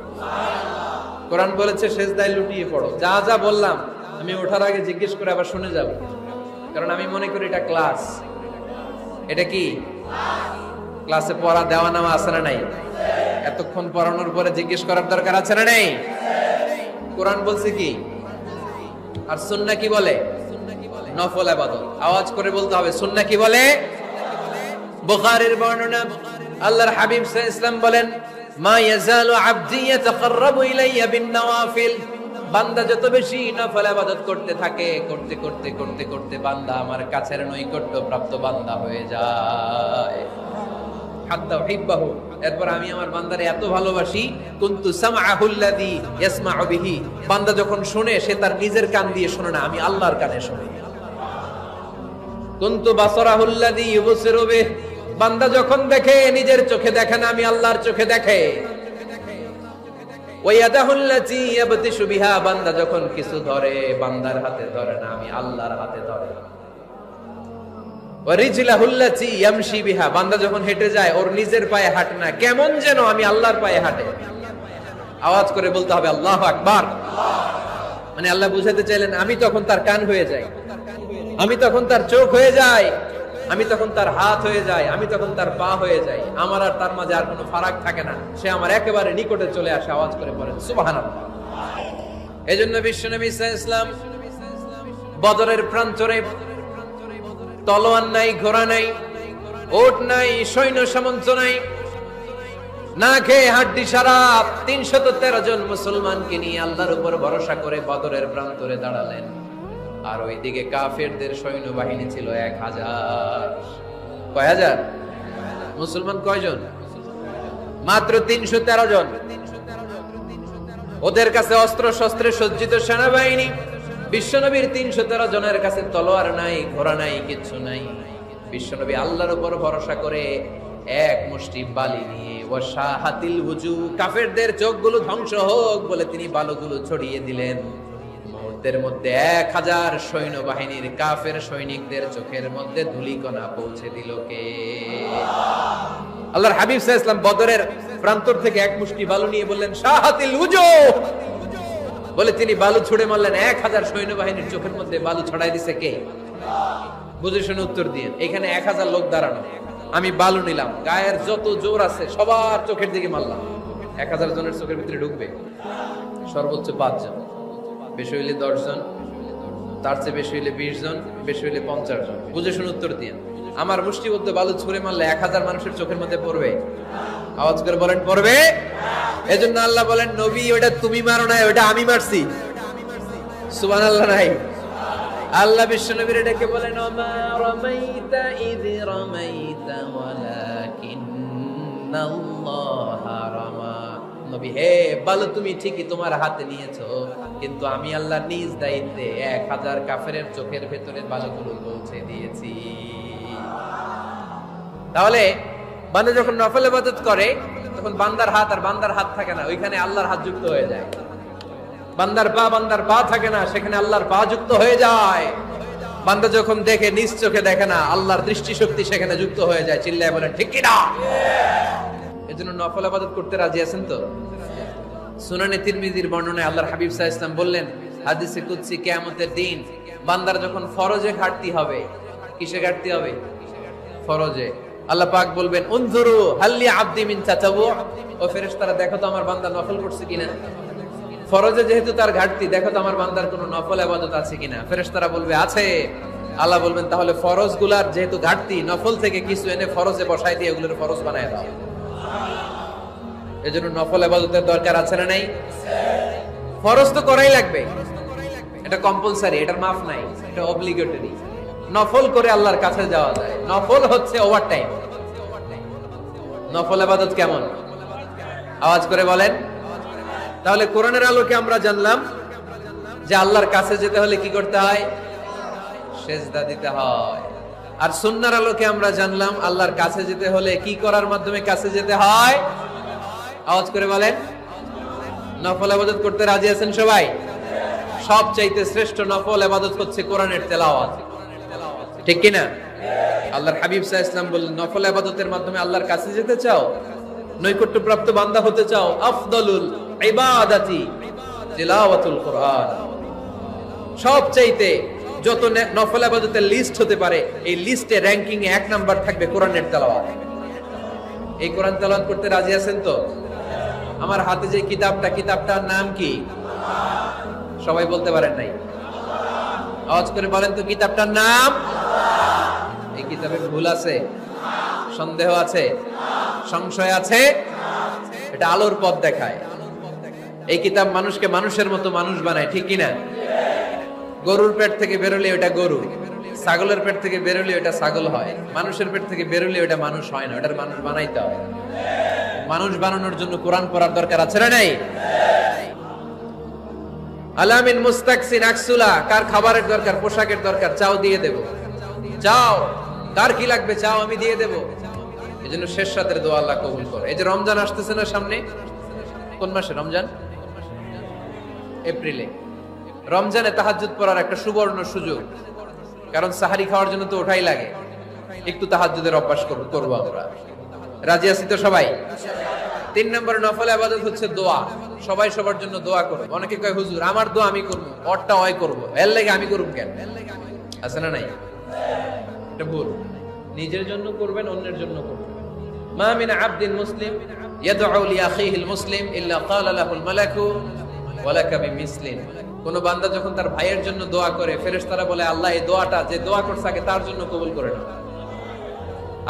কোরআন বলেছে সেজদায় লুটিয়ে পড়ো। যা যা বললাম আমি ওঠার আগে জিজ্ঞেস করে আবার শুনে যাব, কারণ আমি মনে করি এটা ক্লাস। এটা কি ক্লাসে পড়া দেওয়া নেওয়া আছে না নাই? এতক্ষণ পড়ানোর পরে জিজ্ঞেস করার দরকার আছে না নাই? কোরআন বলছে কি আর সুন্নাহ কি বলে? নফল ইবাদত। আওয়াজ করে বলতে হবে, সুন্নাহ কি বলে? বুখারীর বর্ণনা, আল্লাহর হাবিব সাল্লাল্লাহু আলাইহি ওয়াসাল্লাম বলেন, মা ইয়াজালু আবদি ইয়াতাকাররাবু ইলাইয়া বিন নওয়াফিল, বান্দা যত বেশি নফল ইবাদত করতে থাকে, করতে করতে করতে করতে বান্দা আমার কাছের নৈকট্য প্রাপ্ত বান্দা হয়ে যায়। হাত্তা উহিব্বাহু, এরপর আমি আমার বান্দারে এত ভালোবাসি, কুনতু সামআহুল্লাযী ইয়াসমাউ বিহি, বান্দা যখন শুনে সে তার নিজের কান দিয়ে শুনে না, আমি আল্লাহর কানে শুনি। কুনতু বাসারাহুল্লাযী ইউবসিরু বিহি, বান্দা যখন দেখে নিজের চোখে দেখে না, আমি আল্লাহর চোখে দেখে। ওয়ায়াদাহুল্লাতী ইয়াবতিশু বিহা, বান্দা যখন কিছু ধরে বান্দার হাতে ধরে না, আমি আল্লাহর হাতে ধরে। ওয়ারিজলাহুল্লাতী ইয়ামশি বিহা, বান্দা যখন হেঁটে যায় ওর নিজের পায়ে হাঁটে না, কেমন যেন আমি আল্লাহর পায়ে হাঁটে। আওয়াজ করে বলতে হবে আল্লাহু আকবার। মানে আল্লাহ বুঝাতে চাইলেন আমি তখন তার কান হয়ে যাই, আমি তখন তার চোখ হয়ে যাই, আমি তখন তার হাত হয়ে যাই, আমি তখন তার পা হয়ে যাই। আমার আর তার মাঝে আর কোনো ফারাক থাকে না, সে আমার একেবারে নিকটে চলে আসে। আওয়াজ করে বলেন সুবহানাল্লাহ। এজন্য বিশ্বনবী সাল্লাল্লাহু আলাইহি ওয়াসাল্লাম বদরের প্রান্তরে তলোয়ার নাই, ঘোড়া নাই, ওট নাই, সৈন্য সামন্ত নাই, না খেয়ে হাড্ডি সারা ৩১৩ জন মুসলমানকে নিয়ে আল্লাহর উপর ভরসা করে বদরের প্রান্তরে দাঁড়ালেন। আর ওইদিকে কাফেরদের সৈন্যবাহিনী ছিল ১০০০। কয় হাজার? মুসলমান কয়জন? মাত্র ৩১৩ জন। ওদের কাছে অস্ত্র শস্ত্রে সজ্জিত সেনাবাহিনী। বিশ্বনবীর ৩১৩ জনের কাছে তলোয়ার নাই, ঘোড়া নাই, কিচ্ছু নাই। বিশ্বনবী আল্লাহর উপর ভরসা করে এক মুষ্টি বালি নিয়ে ওয়াশাহাতিল ওযু, কাফেরদের চোখগুলো ধ্বংস হোক বলে তিনি বালুগুলো ছড়িয়ে দিলেন। মুহূর্তের মধ্যে ১০০০ সৈন্যবাহিনীর কাফের সৈনিকদের চোখের মধ্যে ধূলিকণা পৌঁছে দিল কে? আল্লাহর হাবিব সাল্লাল্লাহু আলাইহি ওয়াসাল্লাম বদরের প্রান্তর থেকে এক মুষ্টি বালু নিয়ে বললেন শাহাতিল হুজু, বলে তিনি বালু ছুড়ে মারলেন। 1000 সৈন্যবাহিনীর চোখের মধ্যে বালু ছড়াই দিছে কে? বুঝে শুনে উত্তর দিয়ে। এখানে 1000 লোক দাঁড়ানো, আমি বালু নিলাম, গায়ের যত জোর আছে সবার চোখের দিকে মারলাম। 1000 জনের চোখের ভিতরে ঢুকবে সর্বোচ্চ 5 জন, বেশি হইলে 10 জন, তার চেয়ে বেশি হইলে 20 জন, বেশি হইলে 50 জন। বুঝে শুনে উত্তর দিয়ে। আমার মুষ্টিবদ্ধ বালু ছুঁড়ে মারলে 1000 মানুষের চোখের মধ্যে পড়বে? আওয়াজ করে বলেন পড়বে। এজন্য আল্লাহ বলেন নবী ওটা তুমি মারো না, ওটা আমি মারছি। সুবহানাল্লাহ নাই? আল্লাহ বিশ্ব নবীর ডেকে বলেন ওমা রামাইতা ইয রামাইতা ওয়ালাকিন্নাল্লাহা রামা। নবী হে, বালু তুমি ঠিকই তোমার হাতে নিয়েছো, কিন্তু আমি আল্লাহ নিজ দায়িত্বে 1000 কাফেরের চোখের ভেতরে বালুগুলো পৌঁছে দিয়েছি। তাহলে বান্দা যখন নফল ইবাদত করে তখন বান্দার হাত আর বান্দার হাত থাকে না, ওইখানে আল্লাহর হাত যুক্ত হয়ে যায়। বান্দার পা থাকে না, সেখানে আল্লাহর পা যুক্ত হয়ে যায়। বান্দা যখন দেখে নিজ চোখে দেখে না, আল্লাহর দৃষ্টিশক্তি সেখানে যুক্ত হয়ে যায়। চিল্লায় বলেন ঠিক কি না? এজন্য নফল ইবাদত করতে রাজি আছেন তো? সুনানে তিরমিজির বর্ণনায় আল্লাহর হাবিব সাল্লাল্লাহু আলাইহি ওয়াসাল্লাম বললেন হাদিসে কুদসি কিয়ামতের দিন বান্দার যখন ফরজে ঘাটতি হবে, কিসে ঘাটতি হবে? ফরজে। আল্লাহ পাক বলবেন উনজুরু হাল্লি আবদি মিন তাতাবু, ও ফেরেশতারা দেখো তো আমার বান্দা নফল করছে কিনা। ফরজে যেহেতু তার ঘাটতি, দেখো তো আমার বান্দার কোনো নফল ইবাদত আছে কিনা। ফেরেশতারা বলবে আছে। আল্লাহ বলবেন তাহলে ফরজগুলার যেহেতু ঘাটতি, নফল থেকে কিছু এনে ফরজে বসাই দিয়ে এগুলোর ফরজ বানায় দাও। এজন্য নফল ইবাদতের দরকার আছে না নাই? ফরজ তো করাই লাগবে, এটা কম্পালসারি, এটার মাফ নাই, এটা অব্লিগেটরি। নফল করে আল্লাহর কাছে যাওয়া যায়, নফল হচ্ছে ওভারটাইম। নফল ইবাদত কেমন? আওয়াজ করে বলেন। তাহলে কোরআনের আলোকে আমরা জানলাম যে আল্লাহর কাছে যেতে হলে কি করতে হয়? সেজদা দিতে হয়। আর সুন্নাহর আলোকে আমরা জানলাম আল্লাহর কাছে যেতে হলে কি করার মাধ্যমে কাছে যেতে হয়? আওয়াজ করে বলেন। নফল ইবাদত করতে রাজি আছেন সবাই? সবচাইতে শ্রেষ্ঠ নফল ইবাদত হচ্ছে কোরআনের তেলাওয়াত, ঠিক কি না? আল্লাহর হাবিব সাল্লাল্লাহু আলাইহি ওয়াসাল্লাম বললেন নফল ইবাদতের মাধ্যমে আল্লাহর কাছে যেতে চাও, নৈকট্যপ্রাপ্ত বান্দা হতে চাও, আফদলুল ইবাদাতি তিলাওয়াতুল কোরআন। সবচাইতে যত নফল ইবাদতের লিস্ট হতে পারে, এই লিস্টে র‍্যাঙ্কিং এ 1 নাম্বার থাকবে কোরআনের তেলাওয়াত। এই কোরআন তেলাওয়াত করতে রাজি আছেন তো? আমার হাতে যে কিতাবটার নাম কি? সবাই বলতে পারেন নাই? আওয়াজ করে বলেন তো কিতাবটার নাম? এই কিতাবে ভুল আছে? সন্দেহ আছে? সংশয় আছে? এটা আলোর পথ দেখায়। এই কিতাব মানুষকে মানুষের মতো মানুষ বানায়, ঠিক কিনা? গরুর পেট থেকে বেরোলে ওটা গরু, ছাগলের পেট থেকে বেরোলে ওটা ছাগল হয়, মানুষের পেট থেকে বেরোলে ওটা মানুষ হয় না, ওটার মানুষ বানাইতে হয়। মানুষ বানানোর জন্য কোরআন পড়ার দরকার আছে না নাই? আলামিন মুস্তাকসিন আকসুলা, কার খাবারের দরকার, পোশাকের দরকার, চাও দিয়ে দেব। চাও, কার কি লাগবে চাও, আমি দিয়ে দেব। এজন্য শেষ রাতের দোয়া আল্লাহ কবুল করে। এই যে রমজান আসতেছে না সামনে, কোন মাসে রমজান? এপ্রিলে। রমজানে তাহাজ্জুদ পড়ার একটা সুবর্ণ সুযোগ, কারণ সাহারি খাওয়ার জন্য তো ওঠাই লাগে। একটু তাহাজ্জুদের অভ্যাস করব আমরা। রাজি আছি তো সবাই? 3 নম্বর নফল ইবাদত হচ্ছে দোয়া। সবাই সবার জন্য দোয়া করবে। অনেকে কয় হুজুর আমার দোয়া আমি করব, ওরটা ওই করব, এর লাগে আমি করব কেন? আছে না নাই? এটা ভুল। নিজের জন্য করবেন, অন্যের জন্য করবেন। মা মিন আবদিন মুসলিম ইয়াদউ লি আখিহিল মুসলিম ইল্লা ক্বালা লাহুল মালাকু ওয়া লাকা বিমিসলিন। কোন বান্দা যখন তার ভাইয়ের জন্য দোয়া করে, ফেরেশতারা বলে আল্লাহ এই দোয়াটা যে দোয়া করছে আগে তার জন্য কবুল করে নাও।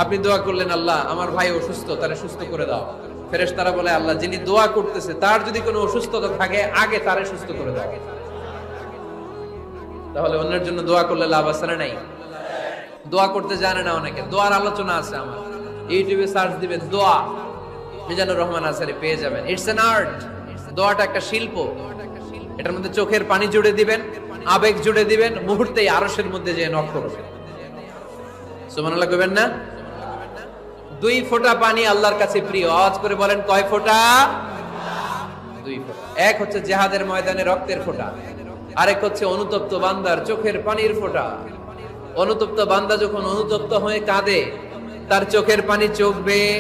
আপনি দোয়া করলেন আল্লাহ আমার ভাই অসুস্থ, তারে সুস্থ করে দাও। ফেরেশতারা বলে আল্লাহ যিনি দোয়া করতেছে তার যদি কোনো অসুস্থতা থাকে আগে তারে সুস্থ করে দাও। তাহলে অন্যের জন্য দোয়া করলে লাভ আছে না নাই? দোয়া করতে জানে না অনেকে, দোয়ার আলোচনা আছে আমার, ইউটিউবে সার্চ দিবেন দোয়া, মিজানুর রহমান আসারি পেয়ে যাবেন। It's an art. দোয়াটা একটা শিল্প। এটার মধ্যে চোখের পানি জুড়ে দিবেন, আবেগ জুড়ে দিবেন, মুহূর্তেই আরশের মধ্যে যে নক করবেন। সুবহানাল্লাহ কইবেন না? 2 ফোঁটা পানি আল্লাহর কাছে প্রিয়। আওয়াজ করে বলেন কয় ফোঁটা? 2 ফোঁটা। এক হচ্ছে জিহাদের ময়দানে রক্তের ফোঁটা, আরেক হচ্ছে অনুতপ্ত বান্দার চোখের পানির ফোঁটা। অনুতপ্ত বান্দা যখন অনুতপ্ত হয়ে কাঁদে, তার চোখের পানি চোখ বেয়ে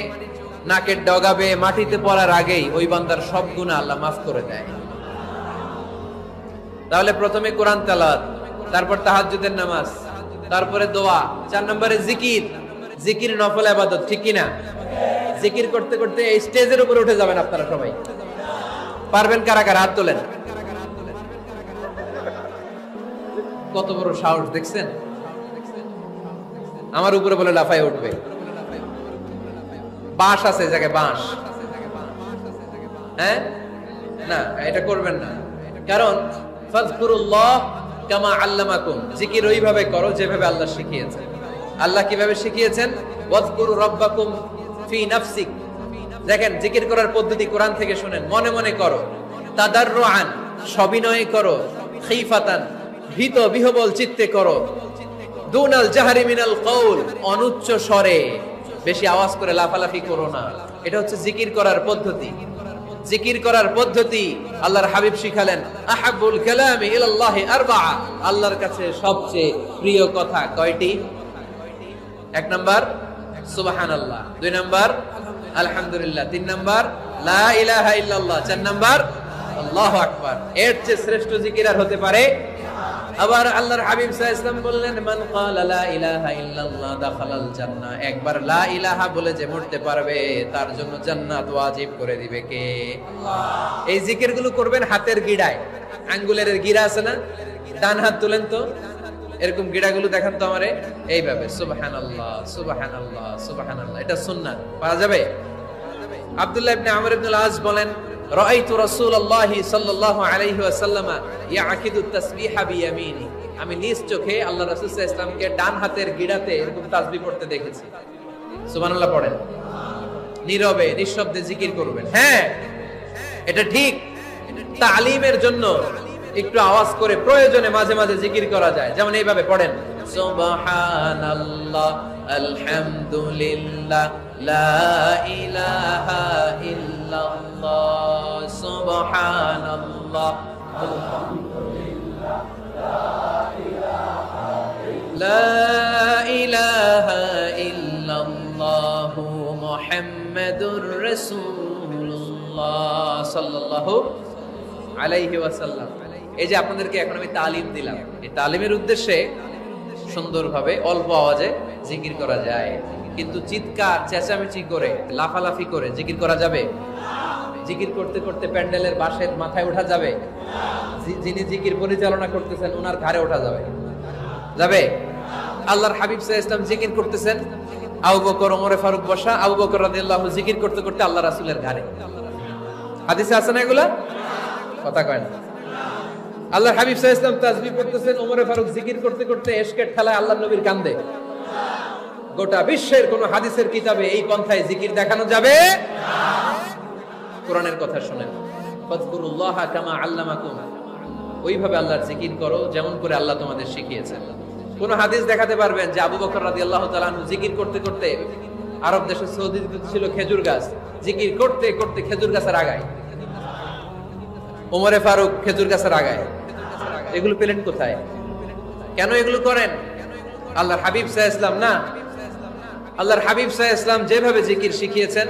নাকের ডগাবে মাটিতে পড়ার আগেই ওই বান্দার সব গুনাহ আল্লাহ মাফ করে দেয়। তাহলে প্রথমে কোরআন তেলাওয়াত, তারপর তাহাজ্জুদের নামাজ, তারপরে দোয়া, 4 নম্বরে জিকির। জিকির নফল ইবাদত, ঠিক কি না? জিকির করতে করতে এই স্টেজের উপরে উঠে যাবেন আপনারা সবাই। পারবেন কারা কারা? হাত তোলেন। কত বড় সাহস দেখছেন? আমার উপরে বলে লাফায় উঠবে। বাঁশ আছে জায়গায়, বাঁশ। হ্যাঁ, না এটা করবেন না, কারণ ফাযকুরুল্লাহ কামা আল্লামাকুম, জিকির ওইভাবে করো যেভাবে আল্লাহ শিখিয়েছেন। আল্লাহ কিভাবে শিখিয়েছেন? ওয়াযকুরু রাব্বাকুম ফি নাফসিক। দেখেন জিকির করার পদ্ধতি কোরআন থেকে শুনেন। মনে মনে করো, তাদাররুআন সবিনয়ে করো, খিফাতান ভীত বিহবল চিত্তে করো, দুনাল জাহরি মিনাল কওল অনুচ্চ স্বরে, বেশি আওয়াজ করে লাফালাফি করো না। এটা হচ্ছে জিকির করার পদ্ধতি। জিকির করার পদ্ধতি আল্লাহর হাবিব শিখালেন, আহাব্বুল কালামি ইলাল্লাহি আরবাআ, আল্লাহর কাছে সবচেয়ে প্রিয় কথা কয়টি? 1 নাম্বার সুবহানাল্লাহ, 2 নাম্বার আলহামদুলিল্লাহ, 3 নাম্বার লা ইলাহা ইল্লাল্লাহ, 4 নাম্বার আল্লাহু আকবার। এর চেয়ে শ্রেষ্ঠ জিকির আর হতে পারে? আবার আল্লাহর হাবিব সাল্লাল্লাহু আলাইহি ওয়াসাল্লাম বললেন, মান ক্বালা লা ইলাহা ইল্লাল্লাহ দাখালাল জান্নাহ, একবার লা ইলাহা বলে যে মরতে পারবে তার জন্য জান্নাত ওয়াজিব করে দিবে কে? আল্লাহ। এই জিকিরগুলো করবেন হাতের গিড়ায়, আঙ্গুলের গিড়া আছে না, ডান হাত তুলেন তো, এরকম গিড়াগুলো দেখান তো আমারে, এইভাবে সুবহানাল্লাহ সুবহানাল্লাহ সুবহানাল্লাহ। এটা সুন্নাত, পারা যাবে? আব্দুল্লাহ ইবনে আমর ইবনে আল-আস বলেন, রাআইতু রাসূলুল্লাহ সাল্লাল্লাহু আলাইহি ওয়াসাল্লাম ইয়াকিদু তাসবিহা বিয়ামিনি, আমি নিজ চোখে আল্লাহর রাসূল সাল্লাল্লাহু আলাইহি ওয়াসাল্লামকে ডান হাতের গিড়াতে এরকম তাসবিহ পড়তে দেখেছি। সুবহানাল্লাহ পড়েন, নীরবে নিঃশব্দে জিকির করবেন। হ্যাঁ, এটা ঠিক। তালিমের জন্য একটু আওয়াজ করে প্রয়োজনে মাঝে মাঝে জিকির করা যায়, যেমন এইভাবে পড়েন, সুবহানাল্লাহ আলহামদুলিল্লাহ লা ইলাহা ইল্লাল্লাহ, সুবহানাল্লাহ আলহামদুলিল্লাহ লা ইলাহা ইল্লাল্লাহ মুহাম্মাদুর রাসূলুল্লাহ সাল্লাল্লাহু আলাইহি ওয়াসাল্লাম। এই যে আপনাদেরকে এখন আমি তালিম দিলাম, এই তালিমের উদ্দেশ্যে সুন্দরভাবে অল্প আওয়াজে জিকির করা যায়, কিন্তু চিৎকার চেঁচামেচি করে লাফালাফি করে জিকির করা যাবে? জিকির করতে করতে প্যান্ডেলের বাঁশের মাথায় ওঠা যাবে? যিনি জিকির পরিচালনা করতেছেন ওনার ঘাড়ে ওঠা যাবে? যাবে? আল্লাহর হাবিব সাল্লাল্লাহু আলাইহি ওয়াসাল্লাম জিকির করতেছেন, আবু বকর ওমরে ফারুক বসা, আবু বকর রাদিয়াল্লাহু জিকির করতে করতে আল্লাহ রাসূলের ঘাড়ে। হাদিসে আছে না এগুলা? কথা কয় না। আল্লাহর হাবিব সাল্লাল্লাহু আলাইহি ওয়াসাল্লাম তাসবিহ পড়তেছেন, ওমরে ফারুক জিকির করতে করতে এশকের ঠেলায় আল্লাহর নবীর কান্দে। গোটা বিশ্বের কোন হাদিসের কিতাবে এই পন্থায় জিকির দেখানো যাবে না। কোরআনের কথা শুনেন, ফাযকুরুল্লাহ কামা আল্লামাকুম, ওইভাবে আল্লাহর জিকির করো যেমন করে আল্লাহ তোমাদের শিখিয়েছেন। কোন হাদিস দেখাতে পারবেন যে আবু বকর রাদিয়াল্লাহু তাআলা আনহু জিকির করতে করতে, আরব দেশে সৌদিতে ছিল খেজুর গাছ, জিকির করতে করতে খেজুর গাছের আগায়, ওমরে ফারুক খেজুর গাছের আগায়, এগুলো পেলেন কোথায়? কেন এগুলো করেন? আল্লাহর হাবিব সাল্লাল্লাহু আলাইহি ওয়াসাল্লাম না, আল্লাহর হাবিব সাল্লাল্লাহু আলাইহি ওয়াসাল্লাম যেভাবে জিকির শিখিয়েছেন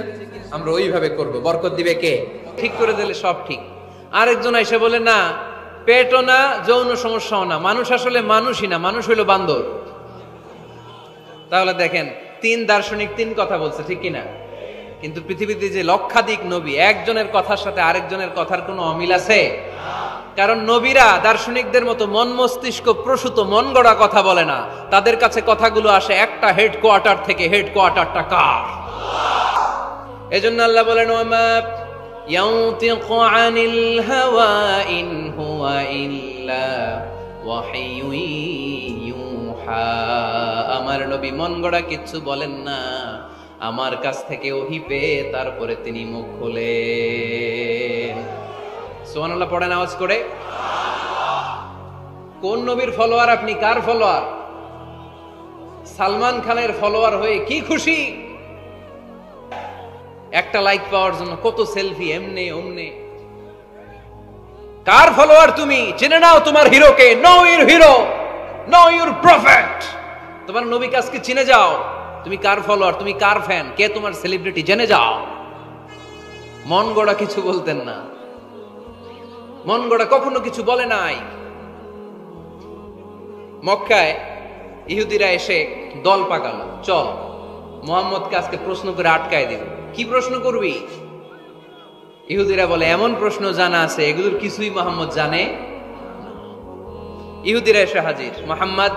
আমরা ওইভাবে করব। বরকত দিবে কে? ঠিক করে দিলে সব ঠিক। আরেকজন এসে বলে, না পেটও না, যৌন সমস্যাও না, মানুষ আসলে মানুষই না, মানুষ হইল বান্দর। তাহলে দেখেন 3 দার্শনিক 3 কথা বলছে, ঠিক কিনা? কিন্তু পৃথিবীতে যে লক্ষাধিক নবী, একজনের কথার সাথে আরেকজনের কথার কোনো অমিল আছে? কারণ নবীরা দার্শনিকদের মতো মন মস্তিষ্ক প্রসূত মন গড়া কথা বলে না, তাদের কাছে কথাগুলো আসে একটা হেডকোয়ার্টার থেকে। হেডকোয়ার্টারটা কার? এজন্য আল্লাহ বলেন, ওয়ামা ইয়ানতিকু আনিল হাওয়া ইন হুয়া ইল্লা ওয়াহিয়ুন ইউহা, আমার নবী মন গড়া কিচ্ছু বলেন না, আমার কাছ থেকে ওহী পেয়ে তারপরে তিনি মুখ খোলেন। সুবহানাল্লাহ পড়েন আওয়াজ করে। কোন নবীর ফলোয়ার আপনি? কার ফলোয়ার? সালমান খানের ফলোয়ার হয়ে কি খুশি? একটা লাইক পাওয়ার জন্য কত সেলফি, এমনে ওমনে। কার ফলোয়ার তুমি? জেনে নাও তোমার হিরোকে। Know your hero, know your prophet. তোমার নবীকে আজকে চিনে যাও। তুমি কার ফলোয়ার, তুমি কার ফ্যান, কে তোমার সেলিব্রিটি, জেনে যাও। মন গড়া কিছু বলতেন না, মন গড়া কখনো কিছু বলে নাই। মক্কায় ইহুদিরা এসে দল পাকালো, চল মুহাম্মদকে আজকে প্রশ্ন করে আটকায় দিব। কি প্রশ্ন করবি? ইহুদিরা বলে এমন প্রশ্ন জানা আছে এগুলোর কিছুই মুহাম্মদ জানে। ইহুদিরা এসে হাজির, মুহাম্মদ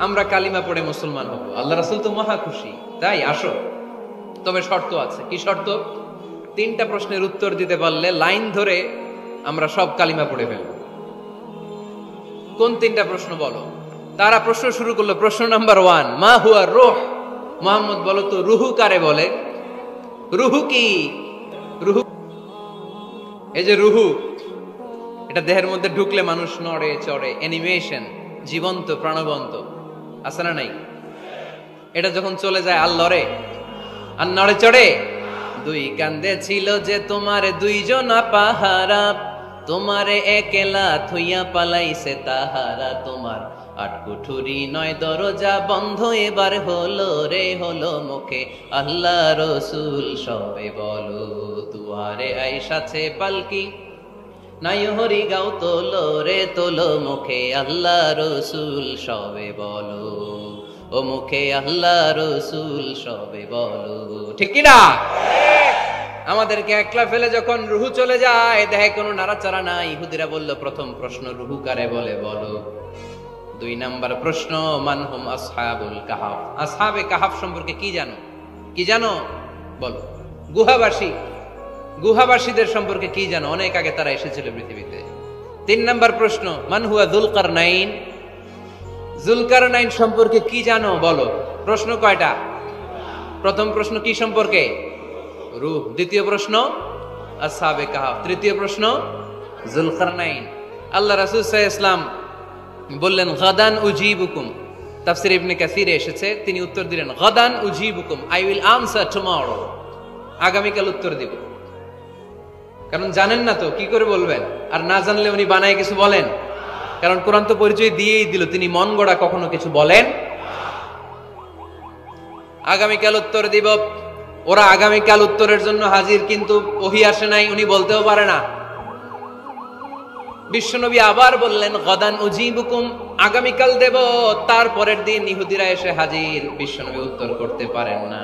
আমরা কালিমা পড়ে মুসলমান হব। আল্লাহ রাসূল তো মহা খুশি, তাই আসো, তবে শর্ত আছে। কি শর্ত? 3টা প্রশ্নের উত্তর দিতে পারলে লাইন ধরে আমরা সব কালিমা পড়ে ফেলব। কোন 3টা প্রশ্ন বলো? তারা প্রশ্ন শুরু করলো। প্রশ্ন নাম্বার 1, মা হুয়া রূহ। মুহাম্মদ বলো তো রুহু কারে বলে? রুহু কি? রুহু, এই যে রুহু, এটা দেহের মধ্যে ঢুকলে মানুষ নড়ে চড়ে, অ্যানিমেশন, জীবন্ত প্রাণবন্ত, আছে না নাই? এটা যখন চলে যায় আর লড়ে আর নড়ে চড়ে। 2 কান্দে ছিল যে তোমার 2 জনা পাহারা, তোমারে একলা থইয়া পালাইছে তাহারা। তোমার 8 কুঠুরি 9 দরজা বন্ধ, এবার হলো রে হলো মুখে আল্লাহ রসুল সবে বলো। দুয়ারে আইসাছে পালকি, নাই হরি গাও তোলো রে তোলো, মুখে আল্লাহ রসুল সবে বলো। ও মুখে আল্লাহ রসুল সবে বলো। ঠিক কি না? আমাদেরকে একলা ফেলে যখন রুহু চলে যায়, দেখে কোনো নাড়াচাড়া নাই। ইহুদিরা বলল প্রথম প্রশ্ন রুহু কারে বলে বলো। 2 নাম্বার প্রশ্ন, মানহুম আসহাবুল কাহাফ। আসহাবে কাহাফ সম্পর্কে কি জানো? কি জানো বলো। গুহাবাসী, গুহাবাসীদের সম্পর্কে কি জানো? অনেক আগে তারা এসেছিল পৃথিবীতে। 3 নাম্বার প্রশ্ন, মান হুয়া যুলকারনাইন। যুলকারনাইন সম্পর্কে কি জানো বলো। প্রশ্ন কয়টা? প্রথম প্রশ্ন কি সম্পর্কে? রূহ। দ্বিতীয় প্রশ্ন আসহাবে কাহাফ। তৃতীয় প্রশ্ন যুলকারনাইন। আল্লাহ রাসূল সাল্লাল্লাহু আলাইহি ওয়াসাল্লাম বললেন গাদান উজিবুকুম। তাফসীর ইবনে কাসিরে এসেছে, তিনি উত্তর দিলেন গাদান উজিবুকুম, আই উইল আনসার টুমরো। আগামীকাল উত্তর দিব। কারণ জানেন না তো কি করে বলবেন, আর না জানলে উনি বানায় কিছু বলেন? কারণ কোরআন তো পরিচয় দিয়েই দিল, তিনি মন গড়া কখনো কিছু বলেন। আগামীকাল উত্তর দিব। ওরা আগামীকাল উত্তরের জন্য হাজির, কিন্তু ওহী আসে নাই, উনি বলতেও পারে না। বিশ্বনবী আবার বললেন গাদান উজিবুকুম, আগামীকাল দেব। তারপরের দিন ইহুদিরা এসে হাজির, বিশ্বনবী উত্তর করতে পারেন না।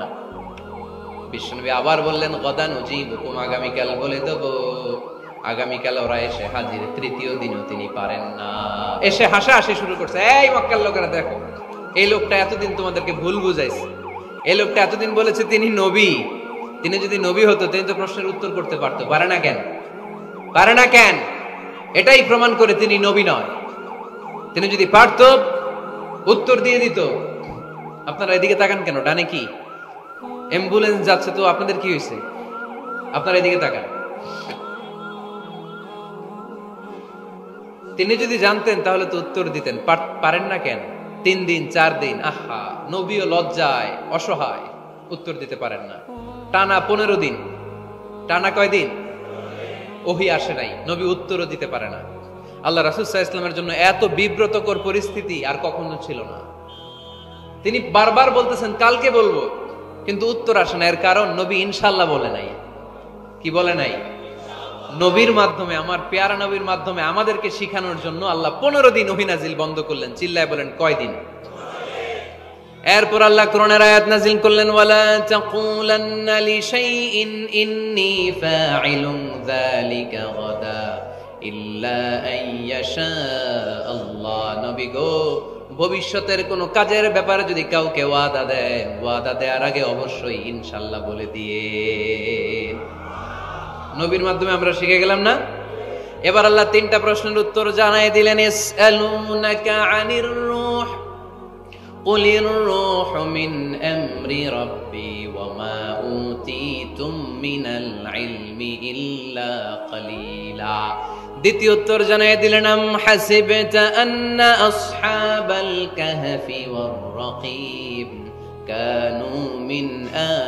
বিশ্বনবী আবার বললেন গাদান উজিবুকুম, আগামীকাল বলে দেব। আগামীকাল ওরা এসে হাজির, তৃতীয় দিনও তিনি পারেন না। এসে হাসাহাসি শুরু করছে, এই মক্কার লোকেরা দেখো, এই লোকটা এতদিন তোমাদেরকে ভুল বুঝাইছে। এই লোকটা এতদিন বলেছে তিনি নবী। তিনি যদি নবী হতো তিনি তো প্রশ্নের উত্তর করতে পারতো, পারে না কেন? পারে না কেন? এটাই প্রমাণ করে তিনি নবী নয়। তিনি যদি পারত উত্তর দিয়ে দিত। আপনারা এদিকে তাকান কেন? ডানে কি অ্যাম্বুলেন্স যাচ্ছে, তো আপনাদের কি হয়েছে? আপনারা এদিকে তাকান। তিনি যদি জানতেন তাহলে তো উত্তর দিতেন, পারেন না কেন? 3 দিন 4 দিন, আহা, নবীও লজ্জায় অসহায়, উত্তর দিতে পারেন না। টানা 15 দিন, টানা কয় দিন ওহী আসে নাই, নবী উত্তরও দিতে পারে না। আল্লাহ রাসূল সাল্লাল্লাহু আলাইহি ওয়াসাল্লামের জন্য এত বিব্রতকর পরিস্থিতি আর কখনো ছিল না। তিনি বারবার বলতেছেন কালকে বলবো, কিন্তু উত্তর আসে না। এর কারণ নবী ইনশাআল্লাহ বলে নাই। কি বলে নাই? নবীর মাধ্যমে, আমার পেয়ারা নবীর মাধ্যমে আমাদেরকে শিখানোর জন্য আল্লাহ 15 দিন ওহী নাজিল বন্ধ করলেন। চিল্লায় বলেন কয় দিন? এরপর আল্লাহ কোরআনের আয়াত নাজিল করলেন, ওয়ালা তাকুলান্না লিশাইইন ইন্নী ফাইলুন যালিকা গাদা ইল্লা আইয়াশা আল্লাহ। নবী গো, ভবিষ্যতের কোন কাজের ব্যাপারে যদি কাউকে ওয়াদা দেওয়ার আগে অবশ্যই ইনশাআল্লাহ বলে দিয়ে। নবীর মাধ্যমে আমরা শিখে গেলাম না? এবার আল্লাহ 3টা প্রশ্নের উত্তর জানাই দিলেন। ইসআলুনাকা আনির রূহ কুলির রূহু মিন আমরি রাব্বি ওয়া মা উতীতুম মিনাল ইলমি ইল্লা কালিলা। দ্বিতীয় উত্তর জানাই দিলেন, আম হাসিবতা আন্না আসহাবাল কাহফি ওয়ার রাকিব কানু মিন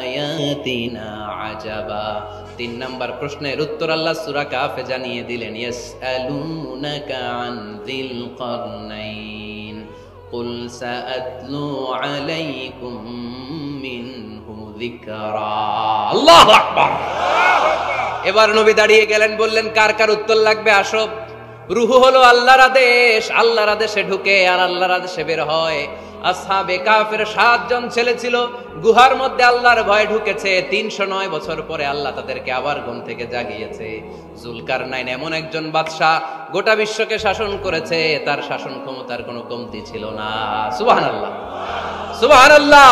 আয়াতিনা আজাবা। 3 নাম্বার প্রশ্নের উত্তর আল্লাহ সূরা কাফে জানিয়ে দিলেন, ইয়াসআলুনাকা আন যিল কারনাইন কুল সাআতলু আলাইকুম মিনহু যিকরা। আল্লাহু আকবার। এবার নবী দাঁড়িয়ে গেলেন, বললেন কার কার উত্তর লাগবে আসো। রূহ হলো আল্লাহর আদেশ, আল্লাহর আদেশে ঢুকে আর আল্লাহর আদেশে বের হয়। আসহাবে কাফের 7 জন ছেলে ছিল, গুহার মধ্যে আল্লাহর ভয় ঢুকেছে। 309 বছর পরে আল্লাহ তাদেরকে আবার ঘুম থেকে জাগিয়েছে। জুলকারনাইন এমন একজন বাদশা, গোটা বিশ্বকে শাসন করেছে, তার শাসন ক্ষমতার কোনো কমতি ছিল না। সুবহানাল্লাহ, সুবহানাল্লাহ।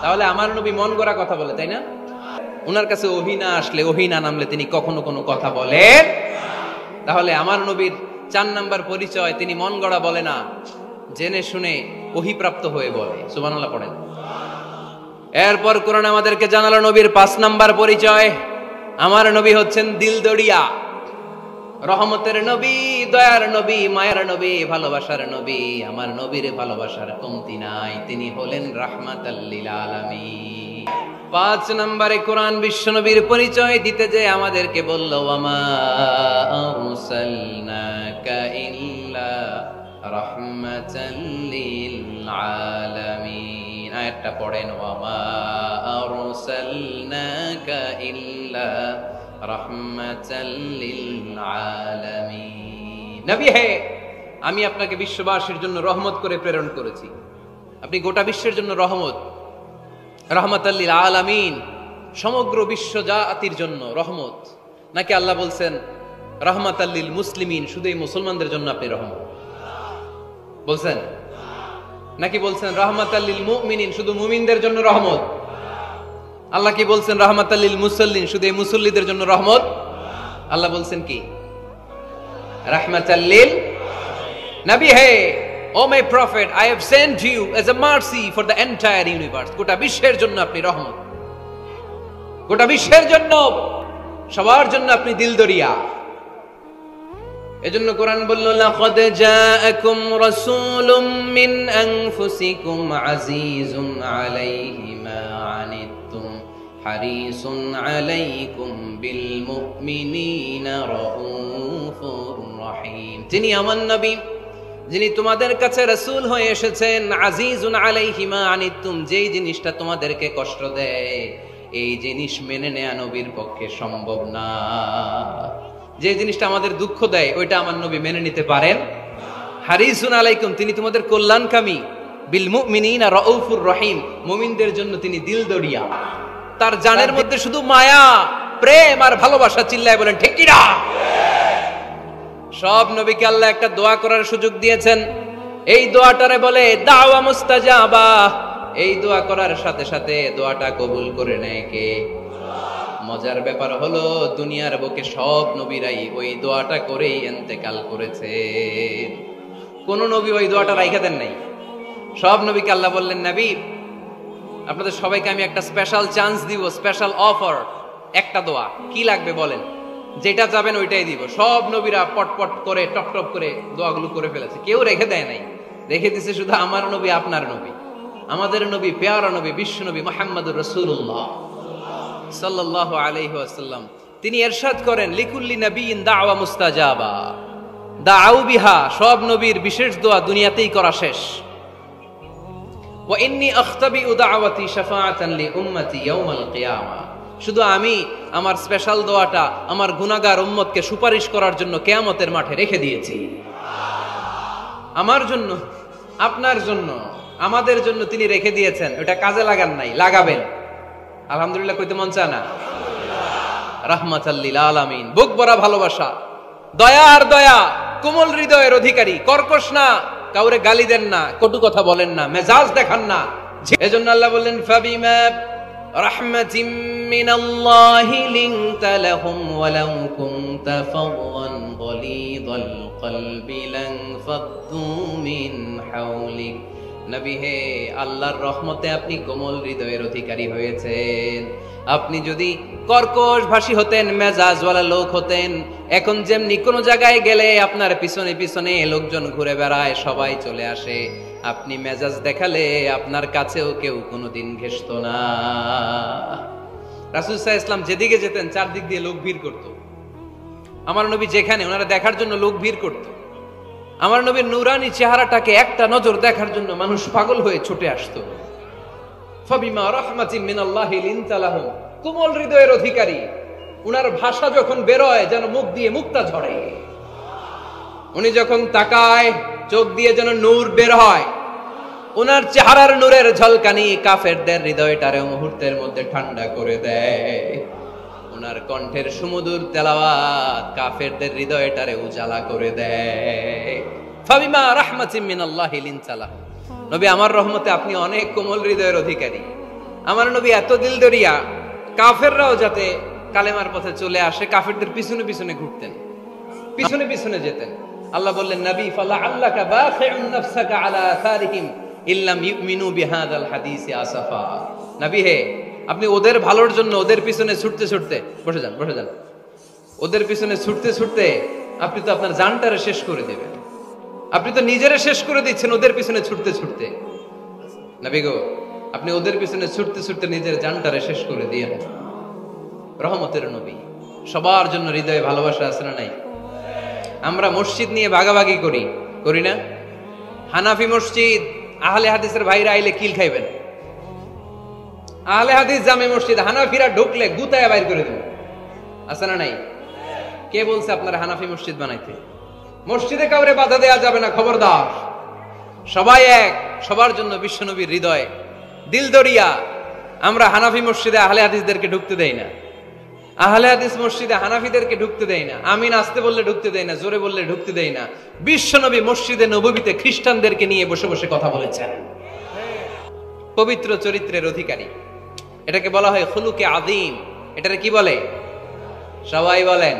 তাহলে আমার নবী মন গড়া কথা বলে, তাই না? ওনার কাছে ওহী না আসলে, ওহী না নামলে তিনি কখনো কোনো কথা বলেন। তাহলে আমার নবীর 4 নাম্বার পরিচয়, তিনি মন গড়া বলে না, জেনে শুনে ওহীপ্রাপ্ত হয়ে বলে। সুবহানাল্লাহ পড়েন। এরপর কোরআন আমাদেরকে জানালো নবীর 5 নাম্বার পরিচয়, আমার নবী হচ্ছেন দিলদরিয়া, রহমতের নবী, দয়ার নবী, মায়ের নবী, ভালোবাসার নবী। আমার নবীর ভালোবাসার কমতি নাই, তিনি হলেন রাহমাতাল লিল আলামিন। 5 নম্বরে কোরআন বিশ্ব নবীর পরিচয় দিতে যে আমাদেরকে বলল, ওয়ামা আরসালনাকা ইল্লা রাহমাতাল লিল আলামিন। আয়াতটা পড়েন, ওয়ামা আরসালনাকা ইল্লা রাহমাতাল লিল আলামিন। নবী হে, আমি আপনাকে বিশ্ববাসীর জন্য রহমত করে প্রেরণ করেছি। আপনি গোটা বিশ্বের জন্য রহমত, রাহমাতাল লিল আলামিন, সমগ্র বিশ্ব জাতির জন্য রহমত। নাকি আল্লাহ বলছেন রাহমাতাল লিল মুসলিমিন, শুধু এই মুসলমানদের জন্য আপনি রহমত বলছেন? নাকি বলছেন রাহমাতাল লিল মুমিনিন, শুধু মুমিনদের জন্য রহমত? আল্লাহ কি বলছেন রাহমাতাল লিল মুসাল্লিন, শুধু এই মুসল্লিদের জন্য রহমত? আল্লাহ বলছেন কি রাহমাতাল লিল। নবী হে, O my prophet, I have sent you as a mercy for the entire universe. গোটা বিশ্বের জন্য আপনি রহমত, গোটা বিশ্বের জন্য, সবার জন্য আপনি দিলদরিয়া। এজন্য কোরআন বলল, লাকাদ জাআকুম রাসূলুম মিন আনফুসিকুম আজিজুন আলাইহি মা আনিতুম হারিসুন আলাইকুম বিল মুমিনিনা রাউফুর রহিম। যিনি আমার নবী, যিনি তোমাদের কাছে রাসূল হয়ে এসেছেন, আজিজুন আলাইহি মা আনিতুম, যেই জিনিসটা তোমাদেরকে কষ্ট দেয় এই জিনিস মেনে নেয়া নবীর পক্ষে সম্ভব না। যে জিনিসটা আমাদের দুঃখ দেয় ওইটা আমার নবী মেনে নিতে পারেন। হারিসুন আলাইকুম, তিনি তোমাদের কল্যাণকামী। বিল মুমিনিনা রাউফুর রহিম, মুমিনদের জন্য তিনি দিলদরিয়া। তার জানের মধ্যে শুধু মায়া, প্রেম আর ভালোবাসা। চিল্লায় বলেন ঠিক কি না? সব নবীকে আল্লাহ একটা দোয়া করার সুযোগ দিয়েছেন। এই দোয়াটারে বলে দাওয়া মুস্তাজাবা। এই দোয়া করার সাথে সাথে দোয়াটা কবুল করে নেয় কে? মজার ব্যাপার হলো, দুনিয়ার বুকে সব নবীরাই ওই দোয়াটা করেই ইন্তেকাল করেছে। কোন নবী ওই দোয়াটা রাইখা দেন নাই। সব নবীকে আল্লাহ বললেন, নবী আপনাদের সবাইকে আমি একটা স্পেশাল চান্স দিব, স্পেশাল অফার, একটা দোয়া। কি লাগবে বলেন, যেটা চাবেন ওইটাই দিব। সব নবীরা পটপট করে টপ টপ করে দোয়াগুলো করে ফেলেছে, কেউ রেখে দেয় নাই। রেখে দিছে শুধু আমার নবী, আপনার নবী, আমাদের নবী, পেয়ারা নবী, বিশ্ব নবী মুহাম্মদুর রাসূলুল্লাহ সাল্লাল্লাহু আলাইহি ওয়াসাল্লাম। তিনি ইরশাদ করেন, লিকুল্লি নবিয়িন দাওয়া মুস্তাজাবা দাউ বিহা। সব নবীর বিশেষ দোয়া দুনিয়াতেই করা শেষ। ওয়া ইন্নী আখতাবিউ দাওয়াতি শাফাআতান লি উম্মতি ইয়াউমাল কিয়ামা। শুধু আমি আমার স্পেশাল দোয়াটা আমার গুনাহগার উম্মতকে সুপারিশ করার জন্য কিয়ামতের মাঠে রেখে দিয়েছি। আমার জন্য, আপনার জন্য, আমাদের জন্য তিনি রেখে দিয়েছেন। ওটা কাজে লাগান নাই, লাগাবেন। আলহামদুলিল্লাহ কইতে মন চায় না? রাহমাতাল লিল আলামিন, বুক ভরা ভালোবাসা, দয়া আর দয়া, কোমল হৃদয়ের অধিকারী, কর্কশ না, কাউরে গালি দেন না, কটু কথা বলেন না, মেজাজ দেখান না। এজন্য আল্লাহ বললেন, ফাবিমা রাহমাতিম মিনাল্লাহি লিনতা লাহুম ওয়া লাউ কুনতা ফাদদান গালিযাল কলবি লান ফাদ্দু মিন হাওলিক। নবী হে, আল্লাহর রহমতে আপনি কোমল হৃদয়ের অধিকারী হয়েছেন। আপনি যদি কর্কশ ভাষী হতেন, মেজাজওয়ালা লোক হতেন, এখন যেমনি কোন জায়গায় গেলে আপনার পিছনে পিছনে লোকজন ঘুরে বেড়ায়, সবাই চলে আসে, আপনি মেজাজ দেখালে আপনার কাছেও কেউ কোনোদিন ঘেষতো না। রাসূল সাল্লাল্লাহু আলাইহি ওয়াসাল্লাম যেদিকে যেতেন চারদিক দিয়ে লোক ভিড় করত। আমার নবী যেখানে, ওনারা দেখার জন্য লোক ভিড় করত। আমার নবীর নূরানি চেহারাটাকে একটা নজর দেখার জন্য মানুষ পাগল হয়ে ছুটে আসতো। ফাবিমা রাহমাতিন মিনাল্লাহি লিনতা লাহুম, কোমল হৃদয়ের অধিকারী, উনার ভাষা যখন বেরোয় যেন মুখ দিয়ে মুক্তা ঝরে। উনি যখন তাকায় চোখ দিয়ে যেন নূর বের হয়। উনার চেহারার নূরের ঝলকানি কাফেরদের হৃদয়টারে মুহূর্তের মধ্যে ঠান্ডা করে দেয়। উনার কণ্ঠের সুমধুর তেলাওয়াত কাফেরদের হৃদয়টারে উজালা করে দেয়। ফাবিমা রাহমাতিন মিনাল্লাহি লিনতা লাহুম, নবী আমার রহমতে আপনি অনেক কোমল হৃদয়ের অধিকারী। আমার নবী এত দিলদরিয়া, কাফেররাও যাতে কালেমার পথে চলে আসে কাফেরদের পিছনে পিছনে ঘুরতেন, পিছনে পিছনে যেতেন। আল্লাহ বললেন, নবী ফালা আল্লাকা বাখিউন নাফসাকা আলা আসারিহিম ইল্লাম ইউমিনু বিহাদাল হাদিসি আসাফা। নবী হে, আপনি ওদের ভালোর জন্য ওদের পিছনে ছুটতে ছুটতে, বসে যান বসে যান, ওদের পিছনে ছুটতে ছুটতে আপনি তো আপনার জানটারে শেষ করে দেবেন। আপনি তো নিজেরে শেষ করে দিচ্ছেন ওদের পিছনে ছুটতে ছুটতে। নবী গো, আপনি ওদের পিছনে ছুটতে ছুটতে নিজের জানটারে শেষ করে দিয়েন। রহমতের নবী, সবার জন্য হৃদয়ে ভালোবাসা আছে না নাই? আমরা মসজিদ নিয়ে ভাগাভাগি করি, করি না? হানাফি মসজিদ, আহলে হাদিসের ভাইরা আইলে কিল খাইবেন। আহলে হাদিস জামে মসজিদ, হানাফিরা ঢুকলে গুতায় বাইর করে দেবেন, আছে না নাই? কে বলছে আপনারা হানাফি মসজিদ বানাইতে? মসজিদে কাউরে বাধা দেয়া যাবে না, খবরদার। সবাই এক, সবার জন্য বিশ্বনবীর হৃদয় দিলদরিয়া। আমরা হানাফি মসজিদে আহলে হাদিসদেরকে ঢুকতে দেই না, আহলে হাদিস মসজিদে হানাফিদেরকে ঢুকতে দেই না। আমিন আসতে বললে ঢুকতে দেই না, জোরে বললে ঢুকতে দেই না। বিশ্বনবী মসজিদে নববীতে খ্রিস্টানদেরকে নিয়ে বসে বসে কথা বলেছেন। পবিত্র চরিত্রের অধিকারী, এটাকে বলা হয় খুলুকে আযীম। এটারে কি বলে? সবাই বলেন,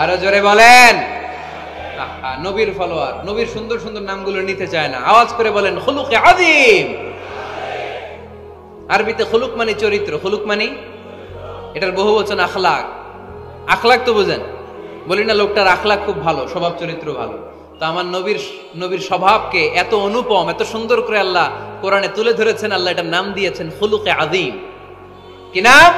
আরো জোরে বলেন। নবীর ফলোয়ার, নবীর সুন্দর সুন্দর নামগুলো নিতে চায় না, আওয়াজ করে বলেন খুলুকে আযীম। আরবিতে খুলুক মানে চরিত্র, খুলুক মানে এটার বহু বচন আখলাক। আখলাক তো বুঝেন, বলি না লোকটার আখলাক খুব ভালো, স্বভাব চরিত্র ভালো। তো আমার নবীর স্বভাবকে এত অনুপম, এত সুন্দর করে আল্লাহ কোরআনে তুলে ধরেছেন। আল্লাহ এটার নাম দিয়েছেন খুলুকে আযীম। কি নাম?